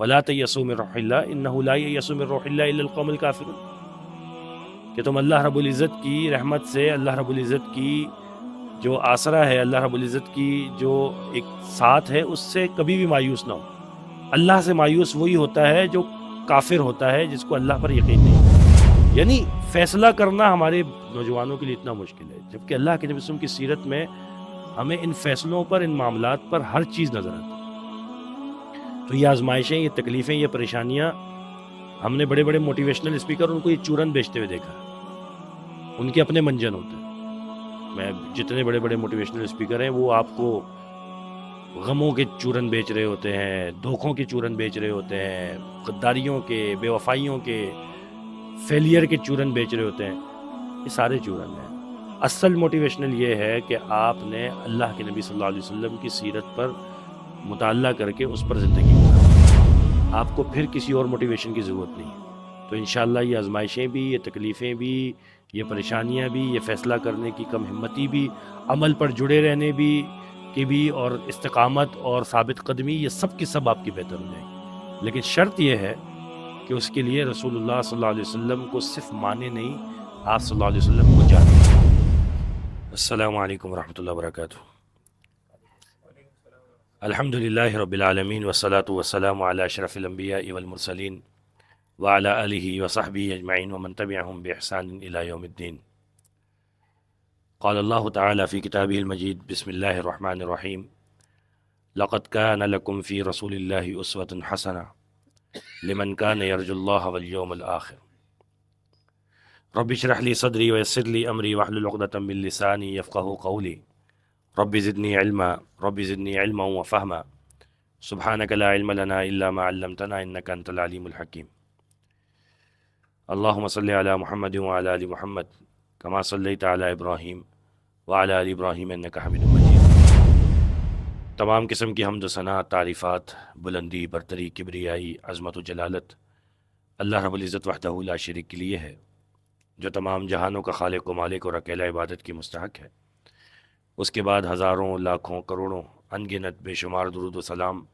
ولا تیسوا من روح اللہ انہ لا ییأس من روح اللہ الا القوم الکافرون، کہ تم اللہ رب العزت کی رحمت سے، اللہ رب العزت کی جو آسرا ہے، اللہ رب العزت کی جو ایک ساتھ ہے، اس سے کبھی بھی مایوس نہ ہو۔ اللہ سے مایوس وہی ہوتا ہے جو کافر ہوتا ہے، جس کو اللہ پر یقین نہیں۔ یعنی فیصلہ کرنا ہمارے نوجوانوں کے لیے اتنا مشکل ہے، جبکہ اللہ کے نبی صلی اللہ علیہ وسلم کی سیرت میں ہمیں ان فیصلوں پر، ان معاملات پر ہر چیز نظر آتی ہے۔ تو یہ آزمائشیں، یہ تکلیفیں، یہ پریشانیاں، ہم نے بڑے بڑے موٹیویشنل اسپیکر ان کو یہ چورن بیچتے ہوئے دیکھا، ان کے اپنے منجن ہوتے ہیں۔ میں جتنے بڑے بڑے موٹیویشنل اسپیکر ہیں وہ آپ کو غموں کے چورن بیچ رہے ہوتے ہیں، دھوکوں کے چورن بیچ رہے ہوتے ہیں، غداریوں کے، بے وفائیوں کے، فیلئر کے چورن بیچ رہے ہوتے ہیں۔ یہ سارے چورن ہیں۔ اصل موٹیویشنل یہ ہے کہ آپ نے اللہ کے نبی صلی اللہ علیہ وسلم کی سیرت پر مطالعہ کر کے اس پر زندگی گزاریں۔ آپ کو پھر کسی اور موٹیویشن کی ضرورت نہیں ہے۔ تو انشاءاللہ یہ آزمائشیں بھی، یہ تکلیفیں بھی، یہ پریشانیاں بھی، یہ فیصلہ کرنے کی کم ہمتی بھی، عمل پر جڑے رہنے کی بھی، اور استقامت اور ثابت قدمی، یہ سب کی سب آپ کی بہتر ہو جائیں گی۔ لیکن شرط یہ ہے کہ اس کے لیے رسول اللہ صلی اللہ علیہ وسلم کو صرف مانے نہیں، آپ صلی اللہ علیہ وسلم کو جانے۔ السلام علیکم ورحمۃ اللہ وبرکاتہ۔ الحمد للہ رب العالمین والصلاة والسلام علی اشرف الانبیاء والمرسلین وعلی آلہ وصحبہ اجمعین ومن تبعہم بإحسان الی یوم الدین۔ قال اللہ تعالی فی کتابہ المجید بسم اللہ الرحمن الرحیم لقد كان لكم في رسول الله أسوة حسنة لمن كان يرجو الله واليوم الآخر رب اشرح لي صدري ويسر لي أمري واحلل عقدة من لساني يفقهوا قولي رب زدني علما وفهما سبحانك لا علم لنا إلا ما علمتنا إنك أنت العليم الحكيم اللهم صل على محمد وعلى آل محمد كما صليت على إبراهيم وعلى آل إبراهيم إنك حميد مجيد۔ تمام قسم کی حمد و ثنا، تعریفات، بلندی، برتری، کبریائی، عظمت و جلالت اللہ رب العزت وحدہ لا شریک کے لیے ہے، جو تمام جہانوں کا خالق و مالک اور اکیلا عبادت کی مستحق ہے۔ اس کے بعد ہزاروں، لاکھوں، کروڑوں، ان گنت بے شمار درود و سلام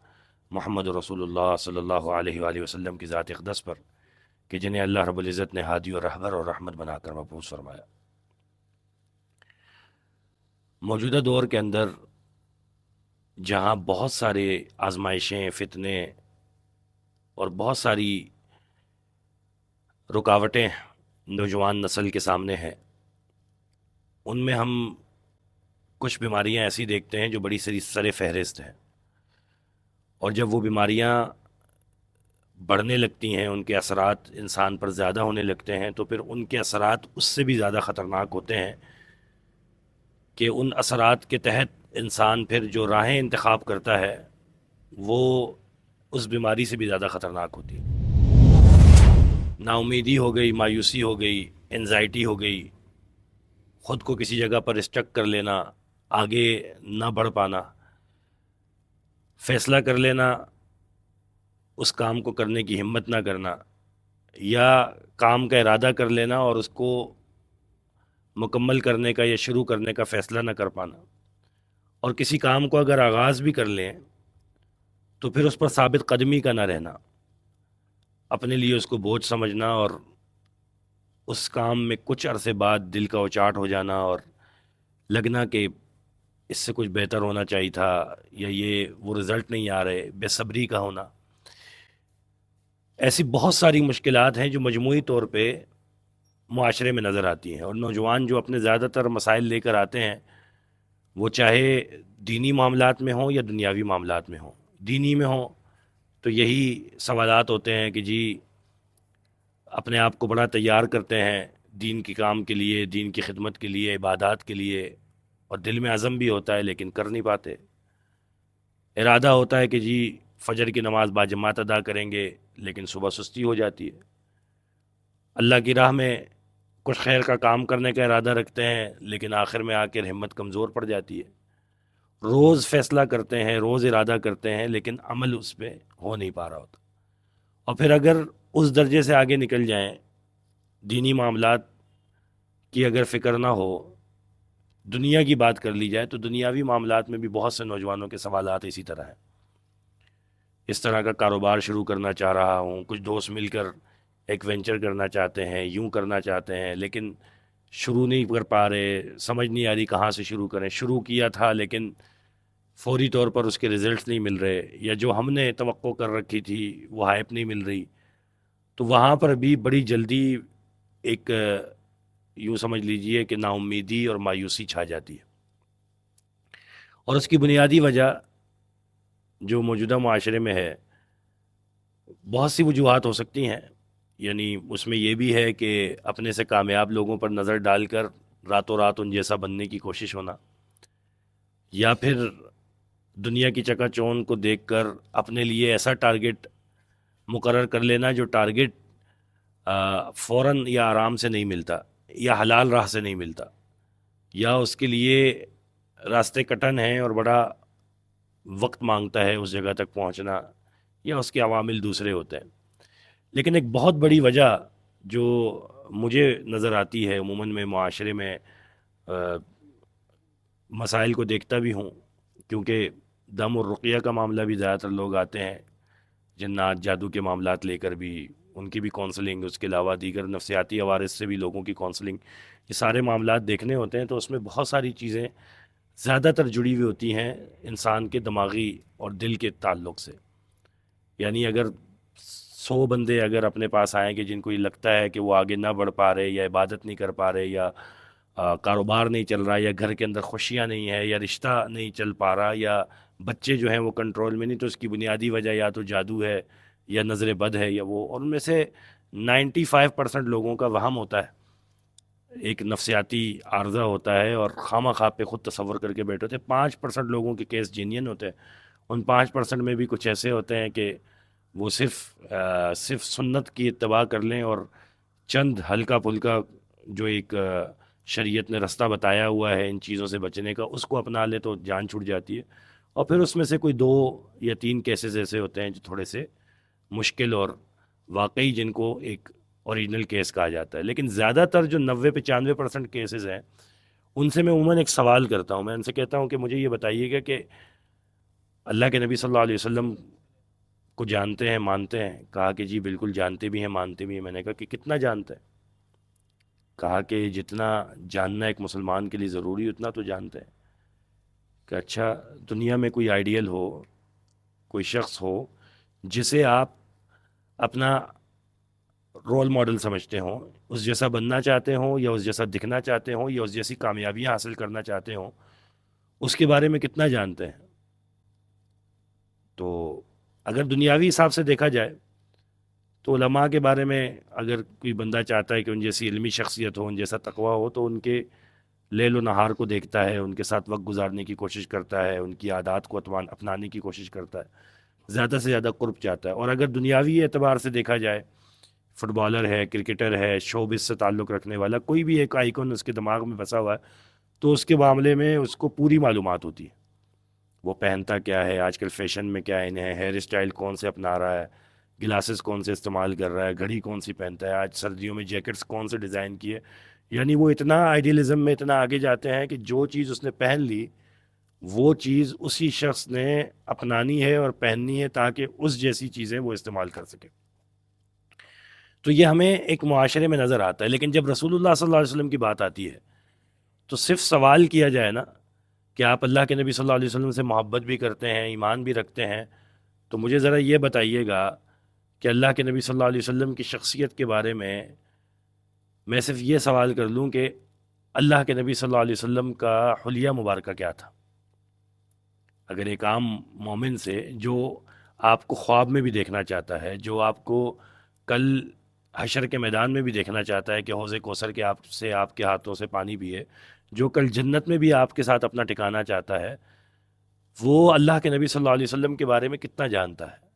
محمد رسول اللہ صلی اللہ علیہ وآلہ وسلم کی ذات اقدس پر، کہ جنہیں اللہ رب العزت نے ہادی و رہبر اور رحمت بنا کر مبعوث فرمایا۔ موجودہ دور کے اندر جہاں بہت سارے آزمائشیں، فتنے اور بہت ساری رکاوٹیں نوجوان نسل کے سامنے ہیں، ان میں ہم کچھ بیماریاں ایسی دیکھتے ہیں جو بڑی سر فہرست ہیں، اور جب وہ بیماریاں بڑھنے لگتی ہیں، ان کے اثرات انسان پر زیادہ ہونے لگتے ہیں، تو پھر ان کے اثرات اس سے بھی زیادہ خطرناک ہوتے ہیں کہ ان اثرات کے تحت انسان پھر جو راہیں انتخاب کرتا ہے وہ اس بیماری سے بھی زیادہ خطرناک ہوتی ہے۔ نا امیدی ہو گئی، مایوسی ہو گئی، انزائٹی ہو گئی، خود کو کسی جگہ پر اسٹک کر لینا، آگے نہ بڑھ پانا، فیصلہ کر لینا، اس کام کو کرنے کی ہمت نہ کرنا، یا کام کا ارادہ کر لینا اور اس کو مکمل کرنے کا یا شروع کرنے کا فیصلہ نہ کر پانا، اور کسی کام کو اگر آغاز بھی کر لیں تو پھر اس پر ثابت قدمی کا نہ رہنا، اپنے لیے اس کو بوجھ سمجھنا، اور اس کام میں کچھ عرصے بعد دل کا اچاٹ ہو جانا اور لگنا کہ اس سے کچھ بہتر ہونا چاہیے تھا، یا یہ وہ رزلٹ نہیں آ رہے، بے صبری کا ہونا۔ ایسی بہت ساری مشکلات ہیں جو مجموعی طور پہ معاشرے میں نظر آتی ہیں، اور نوجوان جو اپنے زیادہ تر مسائل لے کر آتے ہیں، وہ چاہے دینی معاملات میں ہوں یا دنیاوی معاملات میں ہوں۔ دینی میں ہوں تو یہی سوالات ہوتے ہیں کہ جی اپنے آپ کو بڑا تیار کرتے ہیں دین کے کام کے لیے، دین کی خدمت کے لیے، عبادات کے لیے، اور دل میں عزم بھی ہوتا ہے لیکن کر نہیں پاتے۔ ارادہ ہوتا ہے کہ جی فجر کی نماز باجماعت ادا کریں گے، لیکن صبح سستی ہو جاتی ہے۔ اللہ کی راہ میں کچھ خیر کا کام کرنے کا ارادہ رکھتے ہیں، لیکن آخر میں آ کر ہمت کمزور پڑ جاتی ہے۔ روز فیصلہ کرتے ہیں، روز ارادہ کرتے ہیں، لیکن عمل اس پہ ہو نہیں پا رہا ہوتا۔ اور پھر اگر اس درجے سے آگے نکل جائیں، دینی معاملات کی اگر فکر نہ ہو، دنیا کی بات کر لی جائے، تو دنیاوی معاملات میں بھی بہت سے نوجوانوں کے سوالات اسی طرح ہیں۔ اس طرح کا کاروبار شروع کرنا چاہ رہا ہوں، کچھ دوست مل کر ایک وینچر کرنا چاہتے ہیں، یوں کرنا چاہتے ہیں، لیکن شروع نہیں کر پا رہے، سمجھ نہیں آ رہی کہاں سے شروع کریں، شروع کیا تھا لیکن فوری طور پر اس کے رزلٹس نہیں مل رہے، یا جو ہم نے توقع کر رکھی تھی وہ ہائپ نہیں مل رہی، تو وہاں پر بھی بڑی جلدی ایک یوں سمجھ لیجئے کہ نا امیدی اور مایوسی چھا جاتی ہے۔ اور اس کی بنیادی وجہ جو موجودہ معاشرے میں ہے، بہت سی وجوہات ہو سکتی ہیں، یعنی اس میں یہ بھی ہے کہ اپنے سے کامیاب لوگوں پر نظر ڈال کر راتوں رات ان جیسا بننے کی کوشش ہونا، یا پھر دنیا کی چکا چوند کو دیکھ کر اپنے لیے ایسا ٹارگٹ مقرر کر لینا جو ٹارگٹ فوراً یا آرام سے نہیں ملتا، یا حلال راہ سے نہیں ملتا، یا اس کے لیے راستے کٹن ہیں اور بڑا وقت مانگتا ہے اس جگہ تک پہنچنا، یا اس کے عوامل دوسرے ہوتے ہیں۔ لیکن ایک بہت بڑی وجہ جو مجھے نظر آتی ہے عموماً میں معاشرے میں مسائل کو دیکھتا بھی ہوں، کیونکہ دم اور رقیہ کا معاملہ بھی زیادہ تر لوگ آتے ہیں، جنات جادو کے معاملات لے کر بھی ان کی بھی کونسلنگ، اس کے علاوہ دیگر نفسیاتی عوارض سے بھی لوگوں کی کونسلنگ، یہ سارے معاملات دیکھنے ہوتے ہیں، تو اس میں بہت ساری چیزیں زیادہ تر جڑی ہوئی ہوتی ہیں انسان کے دماغی اور دل کے تعلق سے۔ یعنی اگر 100 بندے اگر اپنے پاس آئیں کہ جن کو یہ لگتا ہے کہ وہ آگے نہ بڑھ پا رہے، یا عبادت نہیں کر پا رہے، یا کاروبار نہیں چل رہا، یا گھر کے اندر خوشیاں نہیں ہے، یا رشتہ نہیں چل پا رہا، یا بچے جو ہیں وہ کنٹرول میں نہیں، تو اس کی بنیادی وجہ یا تو جادو ہے، یا نظر بد ہے، یا وہ، اور ان میں سے 95% لوگوں کا وہم ہوتا ہے، ایک نفسیاتی عارضہ ہوتا ہے، اور خواہ خواہ پہ خود تصور کر کے بیٹھے ہوتے ہیں۔ 5% لوگوں کے کیس جینین ہوتے ہیں، ان 5% میں بھی کچھ ایسے ہوتے ہیں کہ وہ صرف سنت کی اتباع کر لیں، اور چند ہلکا پھلکا جو ایک شریعت نے رستہ بتایا ہوا ہے ان چیزوں سے بچنے کا، اس کو اپنا لے تو جان چھوٹ جاتی ہے۔ اور پھر اس میں سے کوئی 2 یا 3 کیسز ایسے ہوتے ہیں جو تھوڑے سے مشکل اور واقعی جن کو ایک اوریجنل کیس کہا جاتا ہے۔ لیکن زیادہ تر جو 90-95% کیسز ہیں، ان سے میں عموماً ایک سوال کرتا ہوں، میں ان سے کہتا ہوں کہ مجھے یہ بتائیے گا کہ اللہ کے نبی صلی اللہ علیہ وسلم کو جانتے ہیں، مانتے ہیں؟ کہا کہ جی بالکل جانتے بھی ہیں، مانتے بھی ہیں۔ میں نے کہا کہ کتنا جانتے ہیں؟ کہا کہ جتنا جاننا ایک مسلمان کے لیے ضروری اتنا تو جانتے ہیں۔ کہ اچھا، دنیا میں کوئی آئیڈیل ہو، کوئی شخص ہو جسے آپ اپنا رول ماڈل سمجھتے ہوں، اس جیسا بننا چاہتے ہوں، یا اس جیسا دکھنا چاہتے ہوں، یا اس جیسی کامیابیاں حاصل کرنا چاہتے ہوں، اس کے بارے میں کتنا جانتے ہیں؟ تو اگر دنیاوی حساب سے دیکھا جائے تو علماء کے بارے میں اگر کوئی بندہ چاہتا ہے کہ ان جیسی علمی شخصیت ہو، ان جیسا تقویٰ ہو، تو ان کے لیل و نہار کو دیکھتا ہے، ان کے ساتھ وقت گزارنے کی کوشش کرتا ہے، ان کی عادات کو اپنانے کی کوشش کرتا ہے، زیادہ سے زیادہ قرب چاہتا ہے۔ اور اگر دنیاوی اعتبار سے دیکھا جائے، فٹ بالر ہے، کرکٹر ہے، شوبز سے تعلق رکھنے والا کوئی بھی ایک آئیکن اس کے دماغ میں بسا ہوا ہے، تو اس کے معاملے میں اس کو پوری معلومات ہوتی ہے، وہ پہنتا کیا ہے، آج کل فیشن میں کیا انہیں ہیئر اسٹائل کون سے اپنا رہا ہے، گلاسز کون سے استعمال کر رہا ہے، گھڑی کون سی پہنتا ہے، آج سردیوں میں جیکٹس کون سے ڈیزائن کیے۔ یعنی وہ اتنا آئیڈیلزم میں اتنا آگے جاتے ہیں کہ جو چیز اس نے پہن لی وہ چیز اسی شخص نے اپنانی ہے اور پہننی ہے، تاکہ اس جیسی چیزیں وہ استعمال کر سکے۔ تو یہ ہمیں ایک معاشرے میں نظر آتا ہے۔ لیکن جب رسول اللہ صلی اللہ علیہ وسلم کی بات آتی ہے تو صرف سوال کیا جائے نا کہ آپ اللہ کے نبی صلی اللہ علیہ وسلم سے محبت بھی کرتے ہیں، ایمان بھی رکھتے ہیں، تو مجھے ذرا یہ بتائیے گا کہ اللہ کے نبی صلی اللہ علیہ وسلم کی شخصیت کے بارے میں صرف یہ سوال کر لوں کہ اللہ کے نبی صلی اللہ علیہ وسلم کا حلیہ مبارکہ کیا تھا؟ اگر ایک عام مومن سے جو آپ کو خواب میں بھی دیکھنا چاہتا ہے، جو آپ کو کل حشر کے میدان میں بھی دیکھنا چاہتا ہے کہ حوض کوثر کے آپ کے ہاتھوں سے پانی پیے، جو کل جنت میں بھی آپ کے ساتھ اپنا ٹھکانا چاہتا ہے، وہ اللہ کے نبی صلی اللہ علیہ وسلم کے بارے میں کتنا جانتا ہے؟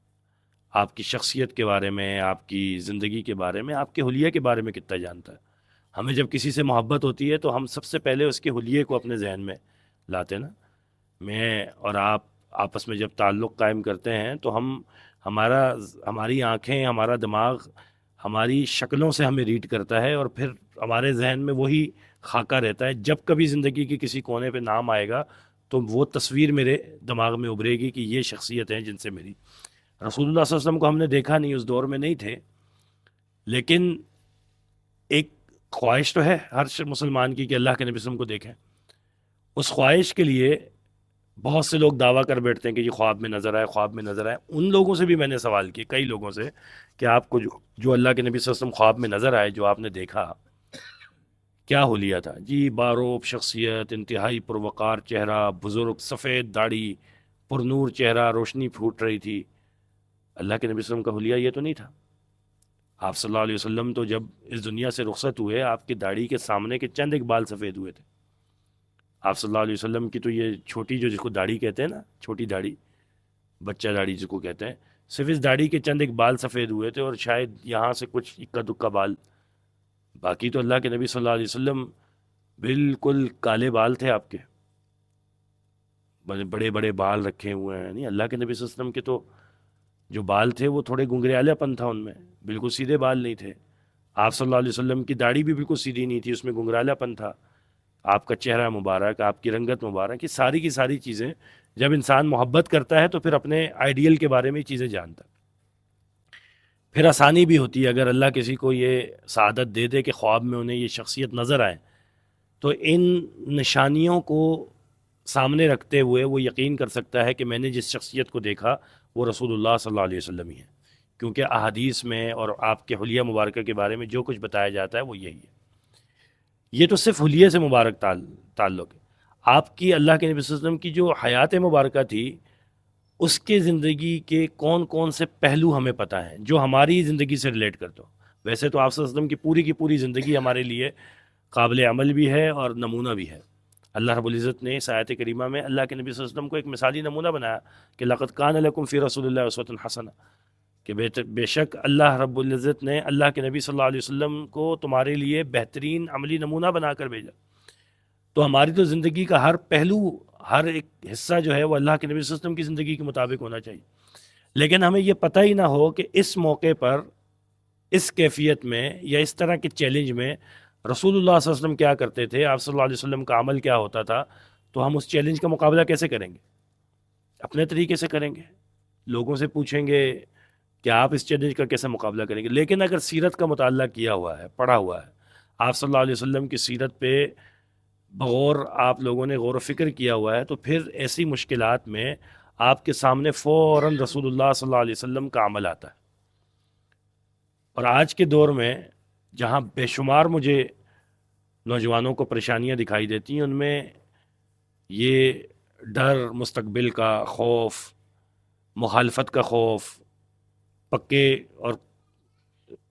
آپ کی شخصیت کے بارے میں، آپ کی زندگی کے بارے میں، آپ کے حلیہ کے بارے میں کتنا جانتا ہے؟ ہمیں جب کسی سے محبت ہوتی ہے تو ہم سب سے پہلے اس کے حلیے کو اپنے ذہن میں لاتے نا۔ میں اور آپ آپس میں جب تعلق قائم کرتے ہیں تو ہماری آنکھیں، ہمارا دماغ ہماری شکلوں سے ہمیں ریڈ کرتا ہے، اور پھر ہمارے ذہن میں وہی خاکہ رہتا ہے۔ جب کبھی زندگی کے کسی کونے پہ نام آئے گا تو وہ تصویر میرے دماغ میں ابھرے گی کہ یہ شخصیت ہیں جن سے میری رسول اللہ صلی اللہ علیہ وسلم کو ہم نے دیکھا نہیں، اس دور میں نہیں تھے، لیکن ایک خواہش تو ہے ہر مسلمان کی کہ اللہ کے نبی صلی اللہ علیہ وسلم کو دیکھیں۔ اس خواہش کے لیے بہت سے لوگ دعویٰ کر بیٹھتے ہیں کہ یہ خواب میں نظر آئے، خواب میں نظر آئے۔ ان لوگوں سے بھی میں نے سوال کیے، کئی لوگوں سے، کہ آپ کو جو اللہ کے نبی صلی اللہ علیہ وسلم خواب میں نظر آئے، جو آپ نے دیکھا، کیا حلیہ تھا؟ جی باروب شخصیت، انتہائی پروقار چہرہ، بزرگ، سفید داڑھی، پرنور چہرہ، روشنی پھوٹ رہی تھی۔ اللہ کے نبی صلی اللہ علیہ وسلم کا حلیہ یہ تو نہیں تھا۔ آپ صلی اللہ علیہ وسلم تو جب اس دنیا سے رخصت ہوئے، آپ کی داڑھی کے سامنے کے چند ایک بال سفید ہوئے تھے۔ آپ صلی اللہ علیہ وسلم کی تو یہ چھوٹی جو جس کو داڑھی کہتے ہیں نا، چھوٹی داڑھی، بچہ داڑھی جس کو کہتے ہیں، صرف اس داڑھی کے چند ایک بال سفید ہوئے تھے، اور شاید یہاں سے کچھ اکا دکا بال، باقی تو اللہ کے نبی صلی اللہ علیہ وسلم بالکل کالے بال تھے آپ کے، بڑے بڑے بال رکھے ہوئے ہیں۔ نہیں، اللہ کے نبی صلی اللہ علیہ وسلم کے تو جو بال تھے وہ تھوڑے گنگریالے پن تھا ان میں، بالکل سیدھے بال نہیں تھے۔ آپ صلی اللہ علیہ وسلم کی داڑھی بھی بالکل سیدھی نہیں تھی، اس میں گنگرالا پن تھا۔ آپ کا چہرہ مبارک، آپ کی رنگت مبارک، یہ ساری کی ساری چیزیں، جب انسان محبت کرتا ہے تو پھر اپنے آئیڈیل کے بارے میں یہ چیزیں جانتا ہے۔ پھر آسانی بھی ہوتی ہے، اگر اللہ کسی کو یہ سعادت دے دے کہ خواب میں انہیں یہ شخصیت نظر آئے، تو ان نشانیوں کو سامنے رکھتے ہوئے وہ یقین کر سکتا ہے کہ میں نے جس شخصیت کو دیکھا وہ رسول اللہ صلی اللہ علیہ وسلم ہی ہے، کیونکہ احادیث میں اور آپ کے حلیہ مبارکہ کے بارے میں جو کچھ بتایا جاتا ہے وہ یہی ہے۔ یہ تو صرف حلیے سے مبارک تعلق ہے۔ آپ کی اللہ کے نبی صلی اللہ علیہ وسلم کی جو حیات مبارکہ تھی، اس کے زندگی کے کون کون سے پہلو ہمیں پتہ ہیں جو ہماری زندگی سے ریلیٹ کرتے ہو۔ ویسے تو آپ صلی اللہ علیہ وسلم کی پوری زندگی ہمارے لیے قابل عمل بھی ہے اور نمونہ بھی ہے۔ اللہ رب العزت نے اس آیت کریمہ میں اللہ کے نبی صلی اللہ علیہ وسلم کو ایک مثالی نمونہ بنایا کہ لقد کان لکم فی رسول اللہ اسوۃ حسنہ، کہ بے شک اللہ رب العزت نے اللہ کے نبی صلی اللہ علیہ وسلم کو تمہارے لیے بہترین عملی نمونہ بنا کر بھیجا۔ تو ہماری تو زندگی کا ہر پہلو، ہر ایک حصہ جو ہے وہ اللہ کے نبی صلی اللہ علیہ وسلم کی زندگی کے مطابق ہونا چاہیے، لیکن ہمیں یہ پتہ ہی نہ ہو کہ اس موقع پر، اس کیفیت میں یا اس طرح کے چیلنج میں رسول اللہ صلی اللہ علیہ وسلم کیا کرتے تھے، آپ صلی اللہ علیہ وسلم کا عمل کیا ہوتا تھا، تو ہم اس چیلنج کا مقابلہ کیسے کریں گے؟ اپنے طریقے سے کریں گے، لوگوں سے پوچھیں گے کہ آپ اس چیلنج کا کیسے مقابلہ کریں گے۔ لیکن اگر سیرت کا مطالعہ کیا ہوا ہے، پڑھا ہوا ہے، آپ صلی اللہ علیہ وسلم کی سیرت پہ بغور آپ لوگوں نے غور و فکر کیا ہوا ہے، تو پھر ایسی مشکلات میں آپ کے سامنے فوراً رسول اللہ صلی اللہ علیہ وسلم کا عمل آتا ہے۔ اور آج کے دور میں جہاں بے شمار مجھے نوجوانوں کو پریشانیاں دکھائی دیتی ہیں، ان میں یہ ڈر، مستقبل کا خوف، مخالفت کا خوف، پکے اور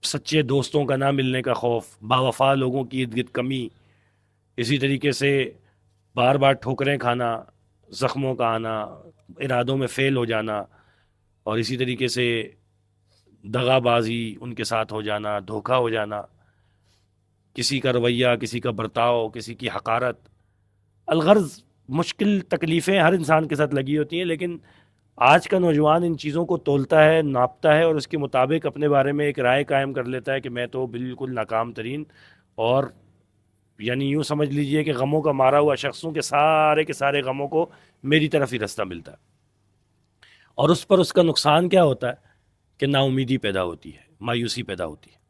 سچے دوستوں کا نہ ملنے کا خوف، باوفا لوگوں کی ارد گرد کمی، اسی طریقے سے بار بار ٹھوکریں کھانا، زخموں کا آنا، ارادوں میں فیل ہو جانا، اور اسی طریقے سے دغا بازی ان کے ساتھ ہو جانا، دھوکہ ہو جانا، کسی کا رویہ، کسی کا برتاؤ، کسی کی حقارت، الغرض مشکل تکلیفیں ہر انسان کے ساتھ لگی ہوتی ہیں، لیکن آج کا نوجوان ان چیزوں کو تولتا ہے، ناپتا ہے، اور اس کے مطابق اپنے بارے میں ایک رائے قائم کر لیتا ہے کہ میں تو بالکل ناکام ترین، اور یعنی یوں سمجھ لیجئے کہ غموں کا مارا ہوا شخصوں کے سارے غموں کو میری طرف ہی رستہ ملتا ہے، اور اس پر اس کا نقصان کیا ہوتا ہے کہ نا امیدی پیدا ہوتی ہے، مایوسی پیدا ہوتی ہے۔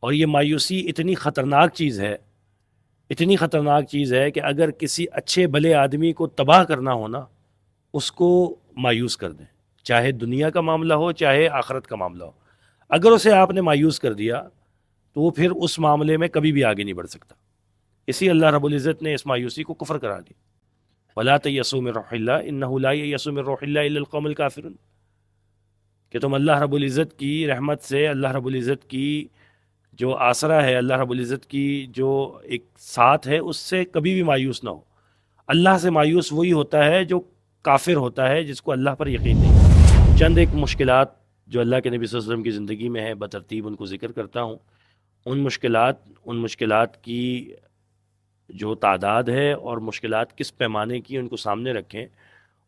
اور یہ مایوسی اتنی خطرناک چیز ہے، اتنی خطرناک چیز ہے کہ اگر کسی اچھے بھلے آدمی کو تباہ کرنا ہو نا، اس کو مایوس کر دیں، چاہے دنیا کا معاملہ ہو چاہے آخرت کا معاملہ ہو۔ اگر اسے آپ نے مایوس کر دیا تو وہ پھر اس معاملے میں کبھی بھی آگے نہیں بڑھ سکتا۔ اسی اللہ رب العزت نے اس مایوسی کو کفر قرار دی۔ وَلَا تَيَأْسُوا مِن رَوْحِ اللَّهِ إِنَّهُ لَا يَيْأَسُ مِن رَوْحِ اللَّهِ إِلَّا الْقَوْمُ الْكَافِرُونَ، کہ تم اللہ رب العزت کی رحمت سے، اللہ رب العزت کی جو آسرا ہے، اللہ رب العزت کی جو ایک ساتھ ہے، اس سے کبھی بھی مایوس نہ ہو۔ اللہ سے مایوس وہی ہوتا ہے جو کافر ہوتا ہے، جس کو اللہ پر یقین نہیں۔ چند ایک مشکلات جو اللہ کے نبی صلی اللہ علیہ وسلم کی زندگی میں ہے، بترتیب ان کو ذکر کرتا ہوں۔ ان مشکلات کی جو تعداد ہے اور مشکلات کس پیمانے کی، ان کو سامنے رکھیں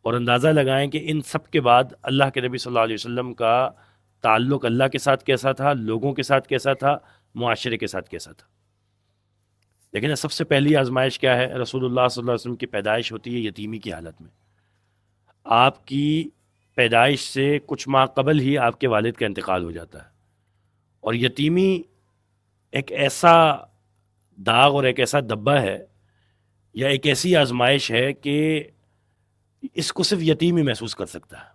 اور اندازہ لگائیں کہ ان سب کے بعد اللہ کے نبی صلی اللہ علیہ وسلم کا تعلق اللہ کے ساتھ کیسا تھا، لوگوں کے ساتھ کیسا تھا، معاشرے کے ساتھ کیسا تھا۔ لیکن سب سے پہلی آزمائش کیا ہے؟ رسول اللہ صلی اللہ علیہ وسلم کی پیدائش ہوتی ہے یتیمی کی حالت میں۔ آپ کی پیدائش سے کچھ ماہ قبل ہی آپ کے والد کا انتقال ہو جاتا ہے، اور یتیمی ایک ایسا داغ اور ایک ایسا دبا ہے یا ایک ایسی آزمائش ہے کہ اس کو صرف یتیم ہی محسوس کر سکتا ہے۔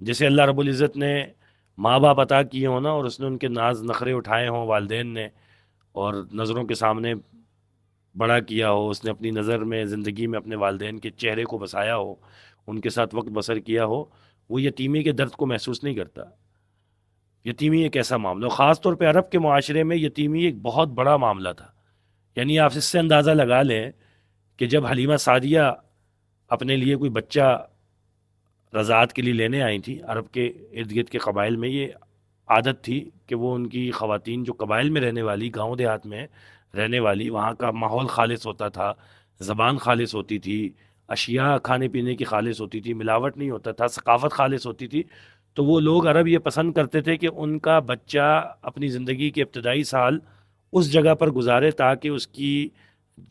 جیسے اللہ رب العزت نے ماں باپ عطا کیے ہوں نا، اور اس نے ان کے ناز نخرے اٹھائے ہوں والدین نے، اور نظروں کے سامنے بڑا کیا ہو، اس نے اپنی نظر میں زندگی میں اپنے والدین کے چہرے کو بسایا ہو، ان کے ساتھ وقت بسر کیا ہو، وہ یتیمی کے درد کو محسوس نہیں کرتا۔ یتیمی ایک ایسا معاملہ، خاص طور پہ عرب کے معاشرے میں یتیمی ایک بہت بڑا معاملہ تھا۔ یعنی آپ اس سے اندازہ لگا لیں کہ جب حلیمہ سعدیہ اپنے لیے کوئی بچہ رضاعت کے لیے لینے آئی تھی، عرب کے ارد گرد کے قبائل میں یہ عادت تھی کہ وہ ان کی خواتین جو قبائل میں رہنے والی، گاؤں دیہات میں رہنے والی، وہاں کا ماحول خالص ہوتا تھا، زبان خالص ہوتی تھی، اشیاء کھانے پینے کی خالص ہوتی تھی، ملاوٹ نہیں ہوتا تھا، ثقافت خالص ہوتی تھی، تو وہ لوگ عرب یہ پسند کرتے تھے کہ ان کا بچہ اپنی زندگی کے ابتدائی سال اس جگہ پر گزارے تاکہ اس کی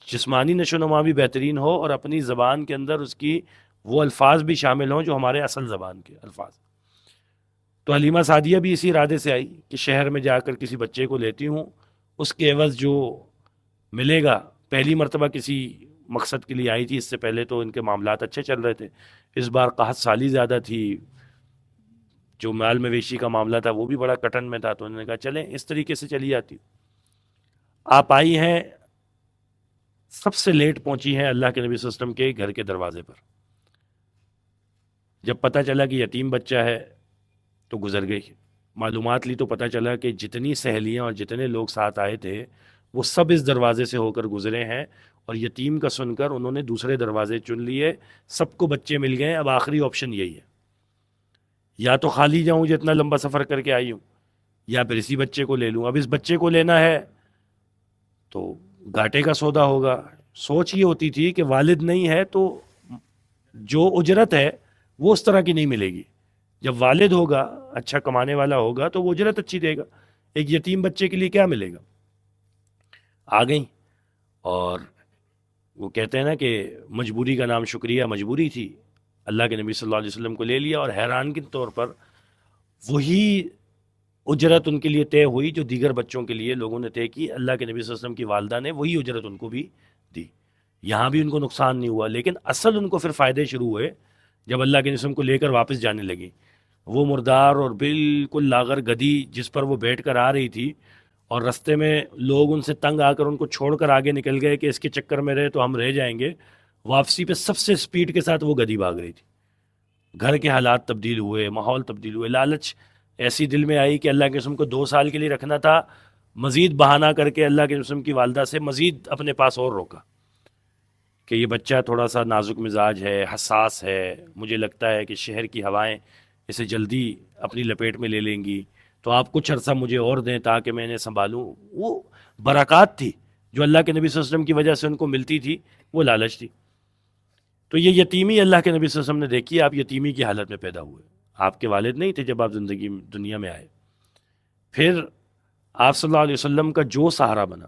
جسمانی نشو و نما بھی بہترین ہو، اور اپنی زبان کے اندر اس کی وہ الفاظ بھی شامل ہوں جو ہمارے اصل زبان کے الفاظ۔ تو حلیمہ سعدیہ بھی اسی ارادے سے آئی کہ شہر میں جا کر کسی بچے کو لیتی ہوں، اس کے عوض جو ملے گا، پہلی مرتبہ کسی مقصد کے لیے آئی تھی، اس سے پہلے تو ان کے معاملات اچھے چل رہے تھے، اس بار قحط سالی زیادہ تھی، جو مال مویشی کا معاملہ تھا وہ بھی بڑا کٹن میں تھا، تو انہوں نے کہا چلیں اس طریقے سے چلی جاتی۔ آپ آئی ہیں، سب سے لیٹ پہنچی ہیں اللہ کے نبی صلی اللہ علیہ وسلم کے گھر کے دروازے پر۔ جب پتہ چلا کہ یتیم بچہ ہے تو گزر گئی، معلومات لی تو پتہ چلا کہ جتنی سہیلیاں اور جتنے لوگ ساتھ آئے تھے وہ سب اس دروازے سے ہو کر گزرے ہیں، اور یتیم کا سن کر انہوں نے دوسرے دروازے چن لیے، سب کو بچے مل گئے، اب آخری آپشن یہی ہے، یا تو خالی جاؤں جو اتنا لمبا سفر کر کے آئی ہوں، یا پھر اسی بچے کو لے لوں۔ اب اس بچے کو لینا ہے تو گھاٹے کا سودا ہوگا۔ سوچ یہ ہوتی تھی کہ والد نہیں ہے تو جو اجرت ہے وہ اس طرح کی نہیں ملے گی، جب والد ہوگا، اچھا کمانے والا ہوگا تو وہ اجرت اچھی دے گا، ایک یتیم بچے کے لیے کیا ملے گا۔ آ گئیں، اور وہ کہتے ہیں نا کہ مجبوری کا نام شکریہ، مجبوری تھی، اللہ کے نبی صلی اللہ علیہ وسلم کو لے لیا، اور حیران کے طور پر وہی اجرت ان کے لیے طے ہوئی جو دیگر بچوں کے لیے لوگوں نے طے کی، اللہ کے نبی صلی اللہ علیہ وسلم کی والدہ نے وہی اجرت ان کو بھی دی۔ یہاں بھی ان کو نقصان نہیں ہوا، لیکن اصل ان کو پھر فائدے شروع ہوئے جب اللہ کے نبی صلی اللہ علیہ وسلم کو لے کر واپس جانے لگی۔ وہ مردار اور بالکل لاغر گدی جس پر وہ بیٹھ کر آ رہی تھی، اور رستے میں لوگ ان سے تنگ آ کر ان کو چھوڑ کر آگے نکل گئے کہ اس کے چکر میں رہے تو ہم رہ جائیں گے، واپسی پہ سب سے سپیڈ کے ساتھ وہ گدی بھاگ رہی تھی۔ گھر کے حالات تبدیل ہوئے، ماحول تبدیل ہوئے، لالچ ایسی دل میں آئی کہ اللہ کے رسول کو 2 سال کے لیے رکھنا تھا، مزید بہانہ کر کے اللہ کے رسول کی والدہ سے مزید اپنے پاس اور روکا کہ یہ بچہ تھوڑا سا نازک مزاج ہے، حساس ہے، مجھے لگتا ہے کہ شہر کی ہوائیں اسے جلدی اپنی لپیٹ میں لے لیں گی، تو آپ کچھ عرصہ مجھے اور دیں تاکہ میں انہیں سنبھالوں۔ وہ برکات تھی جو اللہ کے نبی صلی اللہ علیہ وسلم کی وجہ سے ان کو ملتی تھی، وہ لالچ تھی۔ تو یہ یتیمی اللہ کے نبی صلی اللہ علیہ وسلم نے دیکھی، آپ یتیمی کی حالت میں پیدا ہوئے، آپ کے والد نہیں تھے جب آپ دنیا میں آئے۔ پھر آپ صلی اللہ علیہ وسلم کا جو سہارا بنا،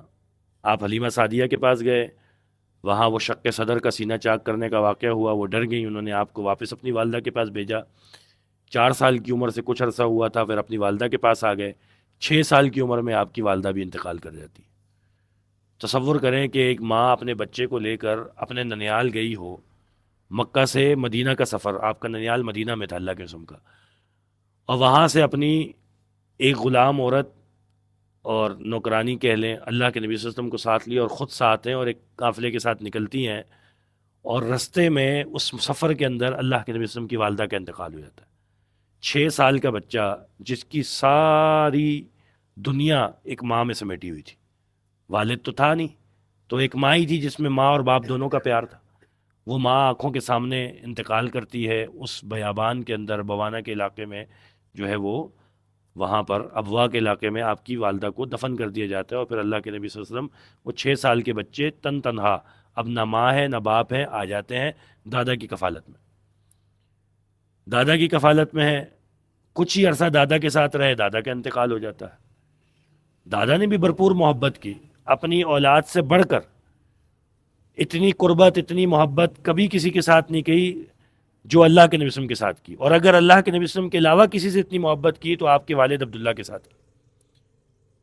آپ حلیمہ سعدیہ کے پاس گئے، وہاں وہ شق صدر کا سینہ چاک کرنے کا واقعہ ہوا، وہ ڈر گئی، انہوں نے آپ کو واپس اپنی والدہ کے پاس بھیجا۔ 4 سال کی عمر سے کچھ عرصہ ہوا تھا، پھر اپنی والدہ کے پاس آ گئے۔ 6 سال کی عمر میں آپ کی والدہ بھی انتقال کر جاتی۔ تصور کریں کہ ایک ماں اپنے بچے کو لے کر اپنے ننیال گئی ہو، مکہ سے مدینہ کا سفر، آپ کا ننیال مدینہ میں تھا اللہ کے رسول کا، اور وہاں سے اپنی ایک غلام عورت اور نوکرانی کہہ لیں، اللہ کے نبی صلی اللہ علیہ وسلم کو ساتھ لی اور خود ساتھ ہیں، اور ایک قافلے کے ساتھ نکلتی ہیں، اور رستے میں اس سفر کے اندر اللہ کے نبی صلی اللہ علیہ وسلم کی والدہ کا انتقال ہو جاتا ہے۔ 6 سال کا بچہ جس کی ساری دنیا ایک ماں میں سمیٹی ہوئی تھی، والد تو تھا نہیں، تو ایک ماں ہی تھی جس میں ماں اور باپ دونوں کا پیار تھا، وہ ماں آنکھوں کے سامنے انتقال کرتی ہے۔ اس بیابان کے اندر، بوانہ کے علاقے میں جو ہے وہ، وہاں پر ابوا کے علاقے میں آپ کی والدہ کو دفن کر دیا جاتا ہے، اور پھر اللہ کے نبی صلی اللہ علیہ وسلم وہ 6 سال کے بچے تن تنہا، اب نہ ماں ہے نہ باپ ہے، آ جاتے ہیں دادا کی کفالت میں۔ دادا کی کفالت میں ہے، کچھ ہی عرصہ دادا کے ساتھ رہے، دادا کا انتقال ہو جاتا ہے۔ دادا نے بھی بھرپور محبت کی، اپنی اولاد سے بڑھ کر اتنی قربت، اتنی محبت کبھی کسی کے ساتھ نہیں کی جو اللہ کے نبی صلی اللہ علیہ وسلم کے ساتھ کی، اور اگر اللہ کے نبی صلی اللہ علیہ وسلم کے علاوہ کسی سے اتنی محبت کی تو آپ کے والد عبداللہ کے ساتھ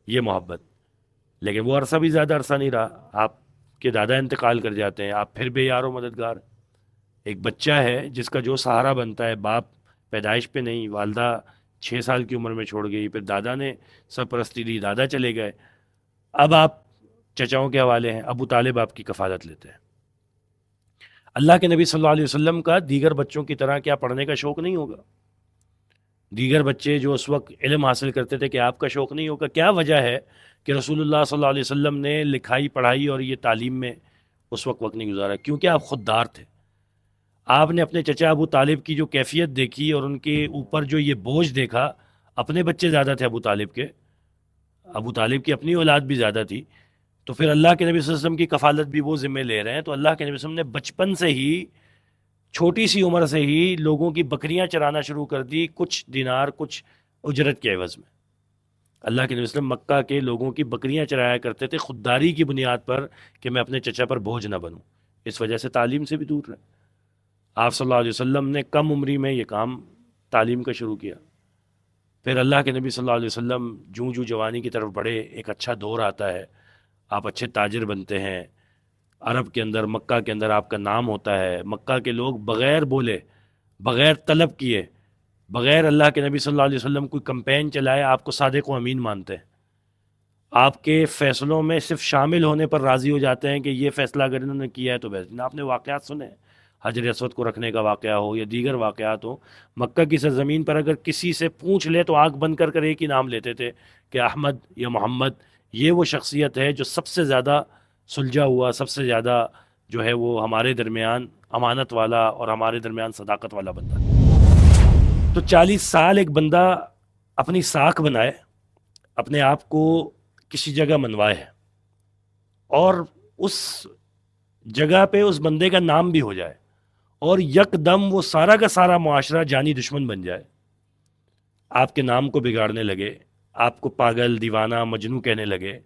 یہ محبت. لیکن وہ عرصہ بھی زیادہ عرصہ نہیں رہا، آپ کے دادا انتقال کر جاتے ہیں، آپ پھر بے یار و مددگار. ایک بچہ ہے جس کا جو سہارا بنتا ہے، باپ پیدائش پہ نہیں، والدہ 6 سال کی عمر میں چھوڑ گئی، پھر دادا نے سرپرستی دی، دادا چلے گئے، اب آپ چچاؤں کے حوالے ہیں، ابو طالب آپ کی کفالت لیتے ہیں. اللہ کے نبی صلی اللہ علیہ وسلم کا دیگر بچوں کی طرح کیا پڑھنے کا شوق نہیں ہوگا؟ دیگر بچے جو اس وقت علم حاصل کرتے تھے کہ آپ کا شوق نہیں ہوگا؟ کیا وجہ ہے کہ رسول اللہ صلی اللہ علیہ وسلم نے لکھائی پڑھائی اور یہ تعلیم میں اس وقت نہیں گزارا؟ کیونکہ آپ خوددار تھے. آپ نے اپنے چچا ابو طالب کی جو کیفیت دیکھی اور ان کے اوپر جو یہ بوجھ دیکھا. اپنے بچے زیادہ تھے ابو طالب کے، ابو طالب کی اپنی اولاد بھی زیادہ تھی، تو پھر اللہ کے نبی صلی اللہ علیہ وسلم کی کفالت بھی وہ ذمہ لے رہے ہیں. تو اللہ کے نبی صلی اللہ علیہ وسلم نے بچپن سے ہی، چھوٹی سی عمر سے ہی لوگوں کی بکریاں چرانا شروع کر دی، کچھ دینار کچھ اجرت کے عوض میں. اللہ کے نبی صلی اللہ علیہ وسلم مکہ کے لوگوں کی بکریاں چرایا کرتے تھے خودداری کی بنیاد پر کہ میں اپنے چچا پر بوجھ نہ بنوں. اس وجہ سے تعلیم سے بھی دور رہے. آپ صلی اللہ علیہ وسلم نے کم عمری میں یہ کام تعلیم کا شروع کیا. پھر اللہ کے نبی صلی اللہ علیہ وسلم جوں جوں جوانی کی طرف بڑھے، ایک اچھا دور آتا ہے، آپ اچھے تاجر بنتے ہیں، عرب کے اندر، مکہ کے اندر آپ کا نام ہوتا ہے. مکہ کے لوگ بغیر بولے، بغیر طلب کیے، بغیر اللہ کے نبی صلی اللہ علیہ وسلم کوئی کمپین چلائے آپ کو صادق و امین مانتے ہیں. آپ کے فیصلوں میں صرف شامل ہونے پر راضی ہو جاتے ہیں کہ یہ فیصلہ اگر انہوں نے کیا ہے تو بہترین. آپ نے واقعات سنے ہیں، حجر اسود کو رکھنے کا واقعہ ہو یا دیگر واقعات ہو. مکہ کی سرزمین پر اگر کسی سے پوچھ لے تو آنکھ بند کر ایک ہی نام لیتے تھے کہ احمد یا محمد. یہ وہ شخصیت ہے جو سب سے زیادہ سلجھا ہوا، سب سے زیادہ جو ہے وہ ہمارے درمیان امانت والا اور ہمارے درمیان صداقت والا بندہ. تو 40 سال ایک بندہ اپنی ساکھ بنائے، اپنے آپ کو کسی جگہ منوائے ہے، اور اس جگہ پہ اس بندے کا نام بھی ہو جائے، اور یک دم وہ سارا کا سارا معاشرہ جانی دشمن بن جائے، آپ کے نام کو بگاڑنے لگے، آپ کو پاگل، دیوانہ، مجنوں کہنے لگے،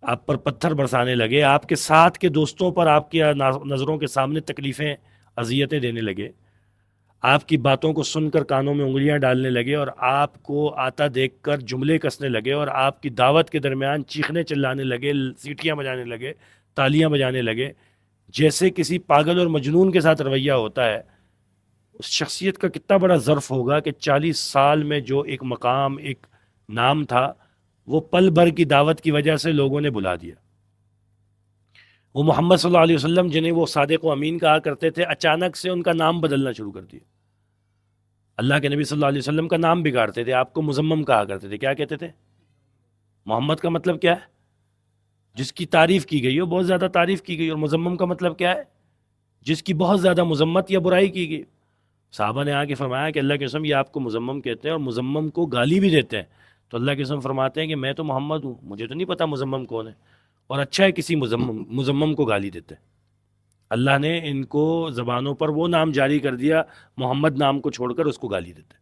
آپ پر پتھر برسانے لگے، آپ کے ساتھ کے دوستوں پر آپ کی نظروں کے سامنے تکلیفیں، اذیتیں دینے لگے، آپ کی باتوں کو سن کر کانوں میں انگلیاں ڈالنے لگے، اور آپ کو آتا دیکھ کر جملے کسنے لگے، اور آپ کی دعوت کے درمیان چیخنے چلانے لگے، سیٹیاں بجانے لگے، تالیاں بجانے لگے، جیسے کسی پاگل اور مجنون کے ساتھ رویہ ہوتا ہے. اس شخصیت کا کتنا بڑا ظرف ہوگا کہ 40 سال میں جو ایک مقام، ایک نام تھا، وہ پل بھر کی دعوت کی وجہ سے لوگوں نے بلا دیا. وہ محمد صلی اللہ علیہ وسلم جنہیں وہ صادق و امین کہا کرتے تھے، اچانک سے ان کا نام بدلنا شروع کر دیا. اللہ کے نبی صلی اللہ علیہ وسلم کا نام بگاڑتے تھے، آپ کو مزمم کہا کرتے تھے. کیا کہتے تھے؟ محمد کا مطلب کیا ہے؟ جس کی تعریف کی گئی ہو، بہت زیادہ تعریف کی گئی. اور مزمم کا مطلب کیا ہے؟ جس کی بہت زیادہ مذمت یا برائی کی گئی. صحابہ نے آ کے فرمایا کہ اللہ کے قسم یہ آپ کو مزمم کہتے ہیں اور مزمم کو گالی بھی دیتے ہیں. تو اللہ کے قسم فرماتے ہیں کہ میں تو محمد ہوں، مجھے تو نہیں پتا مزمم کون ہے، اور اچھا ہے کسی مزمم کو گالی دیتے. اللہ نے ان کو زبانوں پر وہ نام جاری کر دیا، محمد نام کو چھوڑ کر اس کو گالی دیتے.